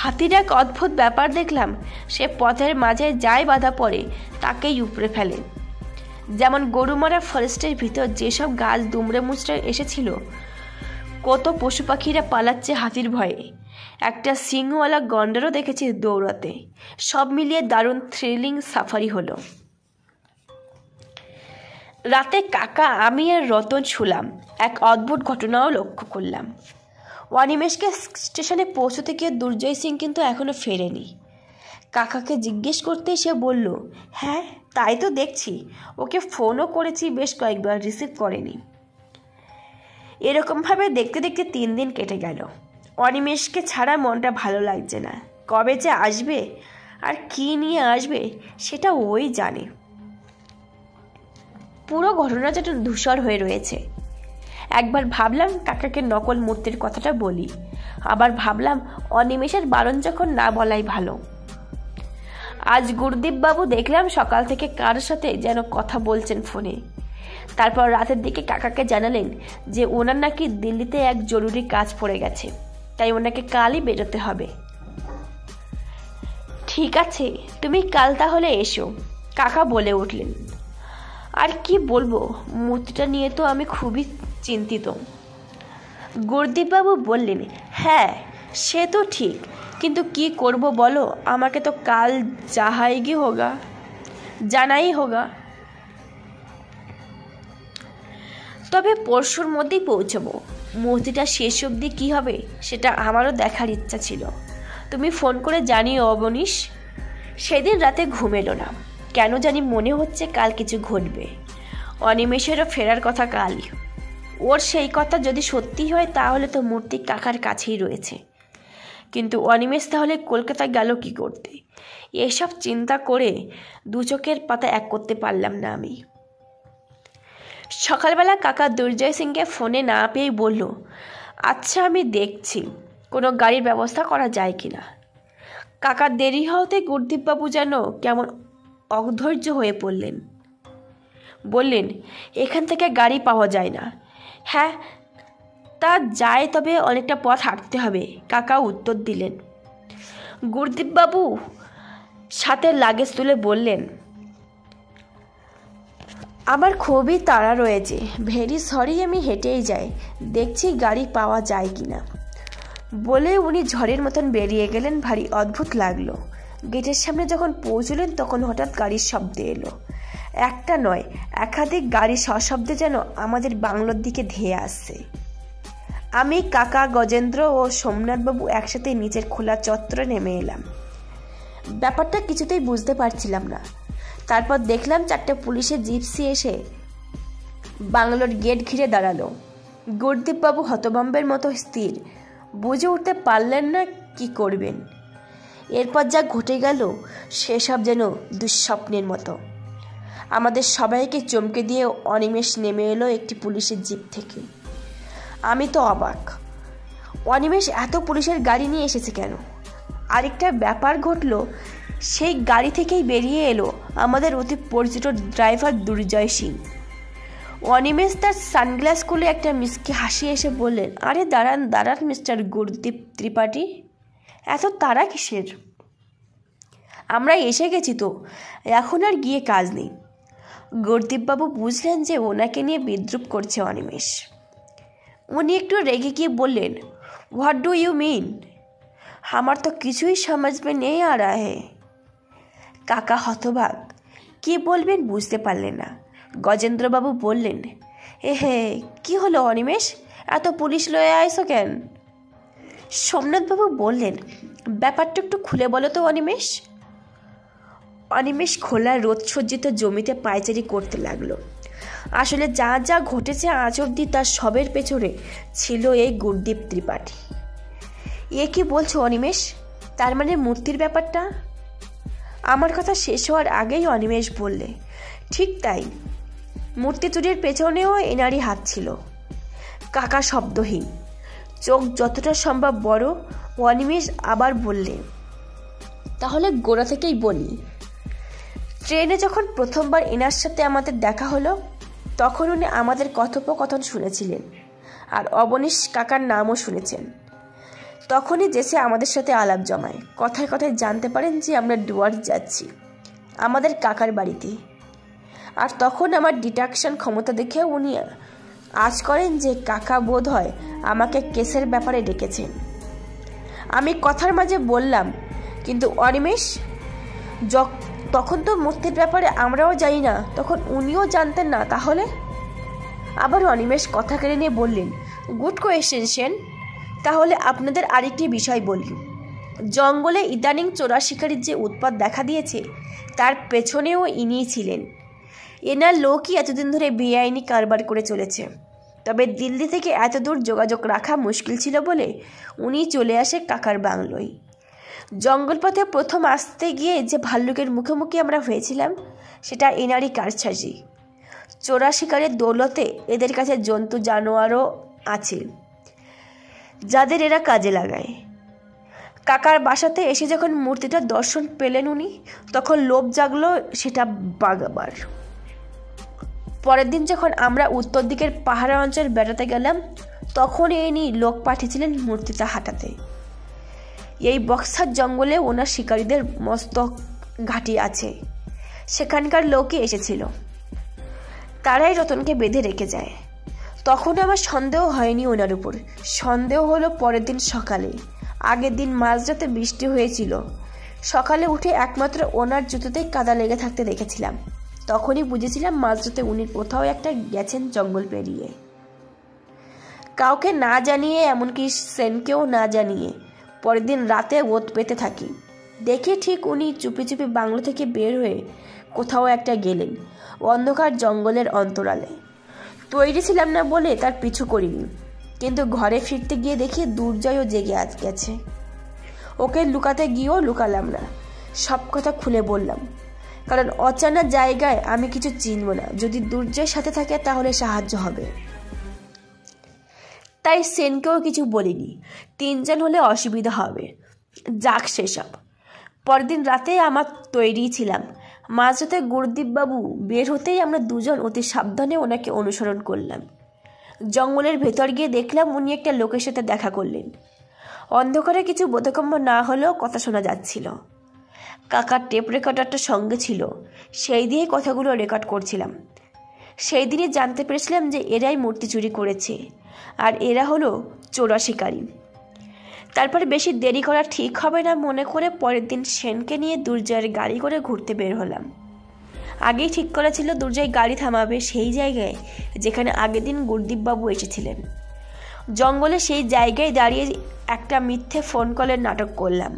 Speaker 1: হাতির এক অদ্ভুত ব্যাপার দেখলাম, সে পথের মাঝে যাই বাধা পড়ে তাকেই উপড়ে ফেলে। যেমন গরুমারা ফরেস্টের ভিতর যেসব গাছ দুমড়ে মুচড়ে এসেছিল, কত পশু পাখিরা পালাচ্ছে হাতির ভয়ে। একটা সিংওয়ালা গন্ডারও দেখেছি দৌড়াতে। সব মিলিয়ে দারুণ থ্রিলিং সাফারি হলো। রাতে কাকা, আমি আর রতন শুলাম। এক অদ্ভুত ঘটনাও লক্ষ্য করলাম। অনিমেষকে স্টেশনে পৌঁছতে গিয়ে দুর্জয় সিং কিন্তু এখনো ফেরেনি। কাকাকে জিজ্ঞেস করতে সে বলল, হ্যাঁ তাই তো দেখছি, ওকে ফোনও করেছি বেশ কয়েকবার, রিসিভ করেনি। এরকমভাবে দেখতে দেখতে 3 দিন কেটে গেল। অনিমেষকে ছাড়া মনটা ভালো লাগছে না। কবে যে আসবে আর কি নিয়ে আসবে সেটা ওই জানে। পুরো ঘটনাটা ধূসর হয়ে রয়েছে। একবার ভাবলাম কাকাকে নকল মূর্তির কথাটা বলি, আবার ভাবলাম অনিমেষের বারণ যখন না বলাই ভালো। আজ গুরুদেববাবু দেখলাম সকাল থেকে কারোর সাথে যেন কথা বলছেন ফোনে। তারপর রাতের দিকে কাকাকে জানালেন যে ওনার নাকি দিল্লিতে এক জরুরি কাজ পড়ে গেছে, তাই ওনাকে কালই বেরোতে হবে। ঠিক আছে, তুমি কাল তাহলে এসো, কাকা বলে উঠলেন। আর কি বলবো, মূর্তিটা নিয়ে তো আমি খুবই চিন্তিত। গুরদীপবাবু বললেন, হ্যাঁ সে তো ঠিক, কিন্তু কি করব বলো, আমাকে তো কাল জানাই হোগা। তবে পরশুর মধ্যেই পৌঁছবো। মূর্তিটা শেষ অবধি কী হবে সেটা আমারও দেখার ইচ্ছা ছিল। তুমি ফোন করে জানিও অবনীশ। সেদিন রাতে ঘুম এলো না, কেন জানি মনে হচ্ছে কাল কিছু ঘটবে। অনিমেষেরও ফেরার কথা কাল। ওর সেই কথা যদি সত্যি হয় তাহলে তো মূর্তি কাকার কাছেই রয়েছে, কিন্তু অনিমেষ তাহলে কলকাতা গেল কি করতে? এসব চিন্তা করে দু চোখের পাতা এক করতে পারলাম না আমি। সকালবেলা কাকা দুর্জয় সিংকে ফোনে না পেয়েই বলল, আচ্ছা আমি দেখছি কোনো গাড়ির ব্যবস্থা করা যায় কিনা। কাকার দেরি হওয়াতে গুরদীপবাবু যেন কেমন অধৈর্য হয়ে পড়লেন। বললেন, এখান থেকে গাড়ি পাওয়া যায় না। হ্যাঁ তা যায়, তবে অনেকটা পথ হাঁটতে হবে, কাকা উত্তর দিলেন। গুরদীপবাবু সাথে লাগেজ তুলে বললেন, আমার খুবই তাড়া রয়েছে, ভেরি সরি, আমি হেঁটেই যাই, দেখছি গাড়ি পাওয়া যায় কিনা। বলে উনি ঝড়ের মতন বেরিয়ে গেলেন। ভারী অদ্ভুত লাগলো। গেটের সামনে যখন পৌঁছলেন তখন হঠাৎ গাড়ির শব্দ এলো। একটা নয়, একাধিক গাড়ি সশব্দে যেন আমাদের বাংলোর দিকে ধেয়ে আসছে। আমি, কাকা, গজেন্দ্র ও সোমনাথবাবু একসাথে নিচের খোলা চত্বরে নেমে এলাম। ব্যাপারটা কিছুতেই বুঝতে পারছিলাম না। তারপর দেখলাম 4টে পুলিশের জিপসি এসে বাংলোর গেট ঘিরে দাঁড়ালো। গুরদীপবাবু হতভম্বের মতো স্থির, বুঝে উঠতে পারলেন না কি করবেন। এরপর যা ঘটে গেল সেসব যেন দুঃস্বপ্নের মতো। আমাদের সবাইকে চমকে দিয়ে অনিমেষ নেমে এলো একটি পুলিশের জিপ থেকে। আমি তো অবাক, অনিমেষ এত পুলিশের গাড়ি নিয়ে এসেছে কেন? আরেকটা ব্যাপার ঘটলো, সেই গাড়ি থেকেই বেরিয়ে এলো আমাদের অতি পরিচিত ড্রাইভার দুর্জয় সিং। অনিমেষ তার সানগ্লাস খুলে একটা মিষ্টি হাসি এসে বললেন, আরে দাঁড়ান দাঁড়ান মিস্টার গুরদীপ ত্রিপাঠী, এত তাড়া কিসের? আমরা এসে গেছি তো, এখন আর গিয়ে কাজ নেই। গুরদীপবাবু বুঝলেন যে ওনাকে নিয়ে বিদ্রূপ করছে অনিমেষ। উনি একটু রেগে গিয়ে বললেন, হোয়াট ডু ইউ মিন? আমার তো কিছুই সমঝ মে নেই আ রহা হে। কাকা হতবাক, কি বলবেন বুঝতে পারলেন না। গজেন্দ্রবাবু বললেন, হে কি হলো অনিমেষ, এত পুলিশ লয়ে আইসো কেন? সোমনাথবাবু বললেন, ব্যাপারটা একটু খুলে বলো তো অনিমেষ। অনিমেষ খোলা রোদসজ্জিত জমিতে পায়চারি করতে লাগলো। আসলে যা যা ঘটেছে আজ অবধি তার সবের পেছনে ছিল এই গুরদীপ ত্রিপাঠী। এ কি বলছো অনিমেষ? তার মানে মূর্তির ব্যাপারটা? আমার কথা শেষ হওয়ার আগেই অনিমেষ বললে, ঠিক তাই, মূর্তি চুরির পেছনেও এনারই হাত ছিল। কাকা শব্দহীন, চোখ যতটা সম্ভব বড়। অনিমেষ আবার বললে, তাহলে গোড়া থেকেই বলি। ট্রেনে যখন প্রথমবার এনার সাথে আমাদের দেখা হলো তখন উনি আমাদের কথোপকথন শুনেছিলেন, আর অবনীশ কাকার নামও শুনেছেন। তখনই জেসে আমাদের সাথে আলাপ জমায়। কথায় কথায় জানতে পারেন যে আমরা ডুয়ার্স যাচ্ছি আমাদের কাকার বাড়িতে। আর তখন আমার ডিটেকশন ক্ষমতা দেখে উনি আজ করেন যে কাকা বোধ হয় আমাকে কেসের ব্যাপারে ডেকেছেন। আমি কথার মাঝে বললাম, কিন্তু অনিমেষ, তখন তো মূর্তির ব্যাপারে আমরাও জানি না, তখন উনিও জানতেন না, তাহলে? আবার অনিমেষ কথা কেড়ে নিয়ে বললেন, গুড কোয়েশ্চেন সেন। তাহলে আপনাদের আরেকটি বিষয় বলি। জঙ্গলে ইদানিং চোরা শিকারির যে উৎপাত দেখা দিয়েছে তার পেছনেও ইনিই ছিলেন। এনার লোকই এতদিন ধরে বেআইনি কারবার করে চলেছে। তবে দিল্লি থেকে এত দূর যোগাযোগ রাখা মুশকিল ছিল বলে উনি চলে আসে কাকার বাংলোয়। জঙ্গলপথে প্রথম আসতে গিয়ে যে ভাল্লুকের মুখোমুখি আমরা হয়েছিলাম সেটা এনারই কারসাজি। চোরা শিকারের দৌলতে এদের কাছে জন্তু জানোয়ারও আছে যাদের এরা কাজে লাগায়। কাকার বাসাতে এসে যখন মূর্তিটা দর্শন পেলেন উনি, তখন লোভ জাগলো সেটা বাগাবার। পরের দিন যখন আমরা উত্তর দিকের পাহাড় অঞ্চল বেড়াতে গেলাম তখন ইনি লোক পাঠিয়েছিলেন মূর্তিটা হাঁটাতে। এই বক্সার জঙ্গলে ওনার শিকারীদের মস্ত ঘাঁটি আছে, সেখানকার লোকই এসেছিল। তারাই রতনকে বেঁধে রেখে যায়। তখন আমার সন্দেহ হয়নি ওনার উপর, সন্দেহ হলো পরের দিন সকালে। আগের দিন মাঝরাতে বৃষ্টি হয়েছিল, সকালে উঠে একমাত্র ওনার জুতোতেই কাদা লেগে থাকতে দেখেছিলাম। তখনই বুঝেছিলাম মাঝরাতে উনি কোথাও একটা গেছেন জঙ্গল পেরিয়ে, কাউকে না জানিয়ে, এমনকি সেনকেও না জানিয়ে। পরের দিন রাতে ওত পেতে থাকি, দেখি ঠিক উনি চুপি চুপি বাংলো থেকে বের হয়ে কোথাও একটা গেলেন, অন্ধকার জঙ্গলের অন্তরালে। তৈরি ছিলাম না বলে তার পিছু করিনি, কিন্তু ঘরে ফিরতে গিয়ে দেখি দুর্জয়ও জেগে গেছে। ওকে লুকাতে গিয়েও লুকালাম না, সব কথা খুলে বললাম, কারণ অচেনা জায়গায় আমি কিছু চিনব না। যদি দুর্জয়ের সাথে থাকে তাহলে সাহায্য হবে। তাই সেনকেও কিছু বলিনি, 3 জন হলে অসুবিধা হবে। যাক সেসব। পরের দিন রাতে আমার তৈরি ছিলাম। মাঝরাতে গুরদীপবাবু বের হতেই আমরা দুজন অতি সাবধানে ওনাকে অনুসরণ করলাম। জঙ্গলের ভেতর গিয়ে দেখলাম উনি একটা লোকের সাথে দেখা করলেন। অন্ধকারে কিছু বোধগম্য না হলেও কথা শোনা যাচ্ছিল। কাকার টেপ রেকর্ডারটা সঙ্গে ছিল, সেই দিয়ে কথাগুলো রেকর্ড করছিলাম। সেই দিনই জানতে পেরেছিলাম যে এরাই মূর্তি চুরি করেছে, আর এরা হলো চোরা শিকারী। তারপর বেশি দেরি করা ঠিক হবে না মনে করে পরের দিন সেনকে নিয়ে দুর্জয়ের গাড়ি করে ঘুরতে বের হলাম। আগেই ঠিক করা ছিল দুর্জয় গাড়ি থামাবে সেই জায়গায় যেখানে আগের দিন গুরদীপবাবু এসেছিলেন। জঙ্গলে সেই জায়গায় দাঁড়িয়ে একটা মিথ্যে ফোন কলের নাটক করলাম।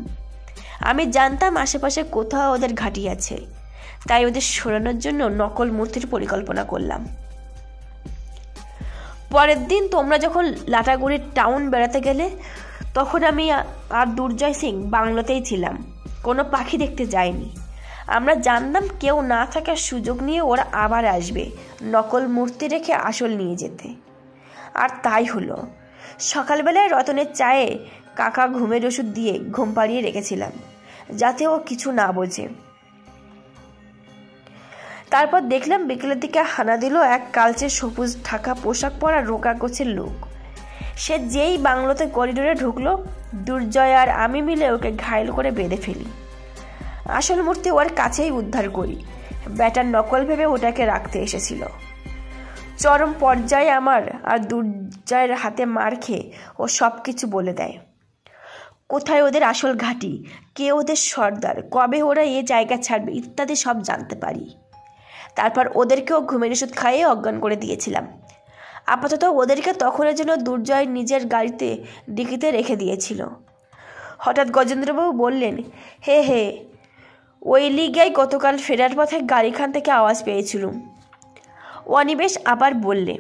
Speaker 1: আমি জানতাম আশেপাশে কোথাও ওদের ঘাঁটি আছে, তাই ওদের সরানোর জন্য নকল মূর্তির পরিকল্পনা করলাম। পরের দিন তোমরা যখন লাটাগুড়ির টাউন বেড়াতে গেলে, তখন আমি আর দুর্জয় সিং বাংলোতেই ছিলাম, কোনো পাখি দেখতে যাইনি। আমরা জানতাম কেউ না থাকার সুযোগ নিয়ে ওরা আবার আসবে নকল মূর্তি রেখে আসল নিয়ে যেতে। আর তাই হলো। সকালবেলায় রতনের চায়ে কাকা ঘুমের ওষুধ দিয়ে ঘুম পাড়িয়ে রেখেছিলাম, যাতে ও কিছু না বোঝে। তারপর দেখলাম বিকেলের দিকে হানা দিল এক কালচে সবুজ ঢাকা পোশাক পরা রোগা গোছের লোক। সে যেই বাংলোতে করিডোরে ঢুকলো, দুর্জয় আর আমি মিলে ওকে ঘায়েল করে বেঁধে ফেলি। আসল মূর্তি ওর কাছেই উদ্ধার করি, ব্যাটার নকল ভেবে ওটাকে রাখতে এসেছিল। চরম পর্যায়ে আমার আর দুর্জয়ের হাতে মার খেয়ে ও সব কিছু বলে দেয়। কোথায় ওদের আসল ঘাঁটি, কে ওদের সর্দার, কবে ওরা এ জায়গা ছাড়বে ইত্যাদি সব জানতে পারি। তারপর ওদেরকেও ঘুমের ওষুধ খাইয়ে অজ্ঞান করে দিয়েছিলাম। আপাতত ওদেরকে তখনের জন্য দুর্জয় নিজের গাড়িতে ডিকিতে রেখে দিয়েছিল। হঠাৎ গজেন্দ্রবাবু বললেন, হে হে, ওই লিগাই গতকাল ফেরার পথে গাড়িখান থেকে আওয়াজ পেয়েছিলুম। অনিমেষ আবার বললে।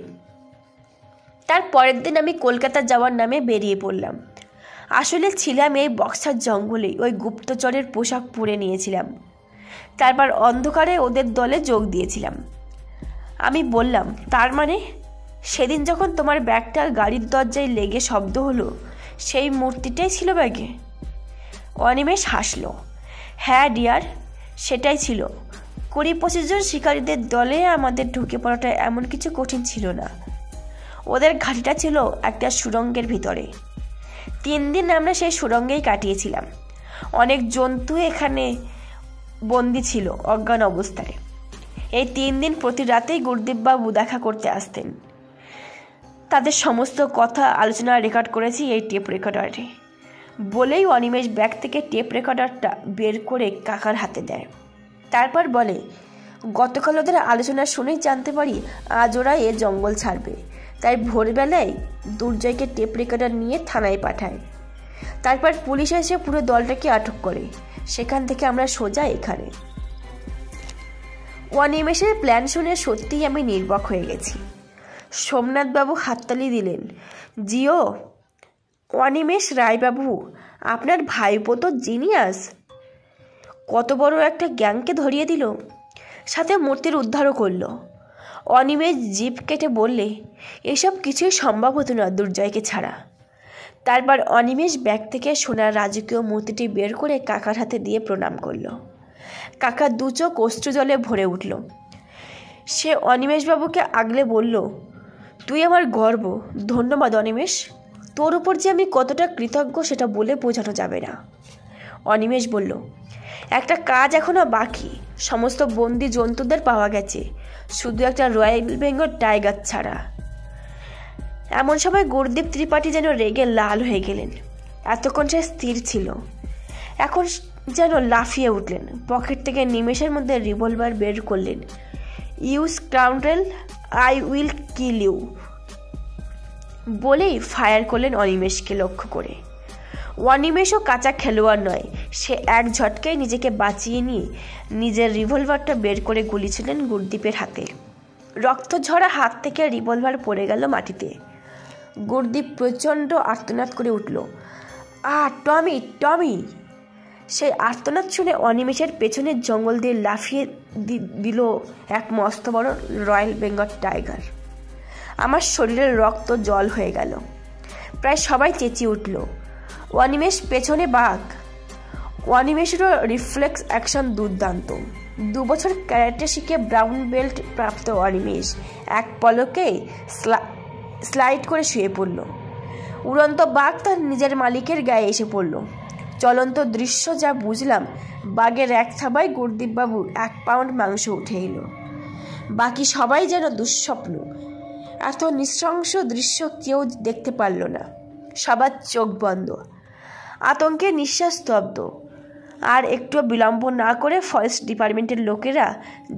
Speaker 1: তার পরের দিন আমি কলকাতা যাওয়ার নামে বেরিয়ে পড়লাম। আসলে ছিলাম এই বক্সার জঙ্গলে, ওই গুপ্তচরের পোশাক পরে নিয়েছিলাম। তারপর অন্ধকারে ওদের দলে যোগ দিয়েছিলাম। আমি বললাম, তার মানে সেদিন যখন তোমার ব্যাগটা গাড়ির দরজায় লেগে শব্দ হলো, সেই মূর্তিটাই ছিল ব্যাগে? অনিমেষ হাসল। হ্যাঁ ডিয়ার, সেটাই ছিল। 20-25 জন শিকারীদের দলে আমাদের ঢুকে পড়াটা এমন কিছু কঠিন ছিল না। ওদের ঘাঁটিটা ছিল একটা সুড়ঙ্গের ভিতরে। 3 দিন আমরা সেই সুড়ঙ্গেই কাটিয়েছিলাম। অনেক জন্তু এখানে বন্দি ছিল অজ্ঞান অবস্থায়। এই 3 দিন প্রতি রাতেই গুরদীপবাবু দেখা করতে আসতেন। তাদের সমস্ত কথা আলোচনা রেকর্ড করেছি এই টেপ রেকর্ডারে। বলেই অনিমেষ ব্যাগ থেকে টেপ রেকর্ডারটা বের করে কাকার হাতে দেয়। তারপর বলে, গতকাল ওদের আলোচনা শুনেই জানতে পারি আজ ওরা এ জঙ্গল ছাড়বে। তাই ভোরবেলায় দুর্জয়কে টেপ রেকর্ডার নিয়ে থানায় পাঠায়। তারপর পুলিশ এসে পুরো দলটাকে আটক করে। সেখান থেকে আমরা সোজা এখানে। অনিমেষের প্ল্যান শুনে সত্যিই আমি নির্বাক হয়ে গেছি। সোমনাথবাবু হাততালি দিলেন। জিও, অনিমেষ রায়বাবু, আপনার ভাইপো তো জিনিয়াস। কত বড় একটা গ্যাংকে ধরিয়ে দিল, সাথে মূর্তির উদ্ধারও করলো। অনিমেষ জিভ কেটে বললে, এসব কিছুই সম্ভব হতো না দুর্জয়কে ছাড়া। তারপর অনিমেষ ব্যাগ থেকে সোনার রাজকীয় মূর্তিটি বের করে কাকার হাতে দিয়ে প্রণাম করল। কাকার 2 চোখ অশ্রু জলে ভরে উঠল। সে অনিমেষবাবুকে আগলে বলল, তুই আমার গর্ব। ধন্যবাদ অনিমেষ, তোর উপর যে আমি কতটা কৃতজ্ঞ সেটা বলে বোঝানো যাবে না। অনিমেষ বলল, একটা কাজ এখনো বাকি। সমস্ত বন্দি জন্তুদের পাওয়া গেছে, শুধু একটা রয়্যাল বেঙ্গল টাইগার ছাড়া। এমন সময় গুরদীপ ত্রিপাঠী যেন রেগে লাল হয়ে গেলেন। এতক্ষণ সে স্থির ছিল, এখন যেন লাফিয়ে উঠলেন। পকেট থেকে নিমেষের মধ্যে রিভলভার বের করলেন। You scoundrel, I will kill you বলেই ফায়ার করলেন অনিমেষকে লক্ষ্য করে। অনিমেষও কাঁচা খেলোয়াড় নয়, সে এক ঝটকায় নিজেকে বাঁচিয়ে নিয়ে নিজের রিভলভারটা বের করে গুলি ছিলেন গুরদীপের হাতে। রক্ত ঝরা হাত থেকে রিভলভার পড়ে গেল মাটিতে। গুরদীপ প্রচণ্ড আর্তনাদ করে উঠল, টমি, টমি! সেই আর্তনাদ শুনে অনিমেষের পেছনের জঙ্গল দিয়ে লাফিয়ে দিল এক মস্ত বড় রয়্যাল বেঙ্গল টাইগার। আমার শরীরের রক্ত জল হয়ে গেল। প্রায় সবাই চেঁচিয়ে উঠল, অনিমেষ পেছনে বাঘ! অনিমেষেরও রিফ্লেক্স অ্যাকশন দুর্দান্ত। 2 বছর ক্যারাটে শিখে ব্রাউন বেল্ট প্রাপ্ত অনিমেষ এক পলকে স্লাইড করে শুয়ে পড়ল। উড়ন্ত বাঘ তার নিজের মালিকের গায়ে এসে পড়ল। চলন্ত দৃশ্য যা বুঝলাম, বাঘের এক থাবায় গুরদীপবাবুর 1 পাউন্ড মাংস উঠে এলো। বাকি সবাই যেন দুঃস্বপ্ন। এত নৃশংস দৃশ্য কেউ দেখতে পারল না। সবার চোখ বন্ধ, আতঙ্কে নিঃশ্বাস স্তব্ধ। আর একটু বিলম্ব না করে ফরেস্ট ডিপার্টমেন্টের লোকেরা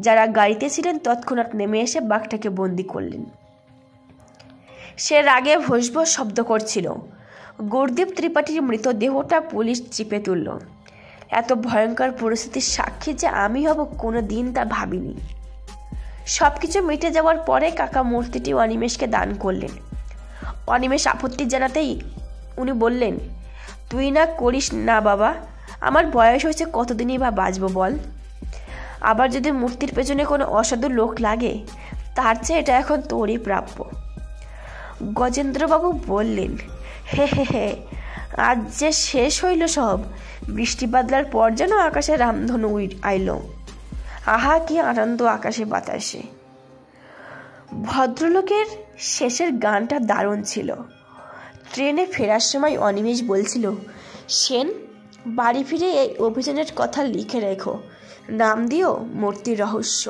Speaker 1: যারা গাড়িতে ছিলেন তৎক্ষণাৎ নেমে এসে বাঘটাকে বন্দি করলেন। সে রাগে ভোঁসভোঁস শব্দ করছিল। গুরদীপ ত্রিপাঠীর মৃতদেহটা পুলিশ চিপে তুলল। এত ভয়ঙ্কর পরিস্থিতির সাক্ষী যে আমি হব কোনো দিন তা ভাবিনি। সব কিছু মিটে যাওয়ার পরে কাকা মূর্তিটি অনিমেষকে দান করলেন। অনিমেষ আপত্তি জানাতেই উনি বললেন, তুই না করিস না বাবা, আমার বয়স হয়েছে, কতদিনই বা বাঁচব বল? আবার যদি মূর্তির পেছনে কোনো অসাধু লোক লাগে, তার চেয়ে এটা এখন তোরই প্রাপ্য। গজেন্দ্রবাবু বললেন, হে হে হে, আজ যে শেষ হইল সব। বৃষ্টি বাদলার পর যেন আকাশে রামধনু আইল। আহা, কি আনন্দ আকাশে বাতাসে। ভদ্রলোকের শেষের গানটা দারুণ ছিল। ট্রেনে ফেরার সময় অনিমেষ বলছিল, সেন, বাড়ি ফিরে এই অভিযানের কথা লিখে রেখো, নাম দিও মূর্তির রহস্য।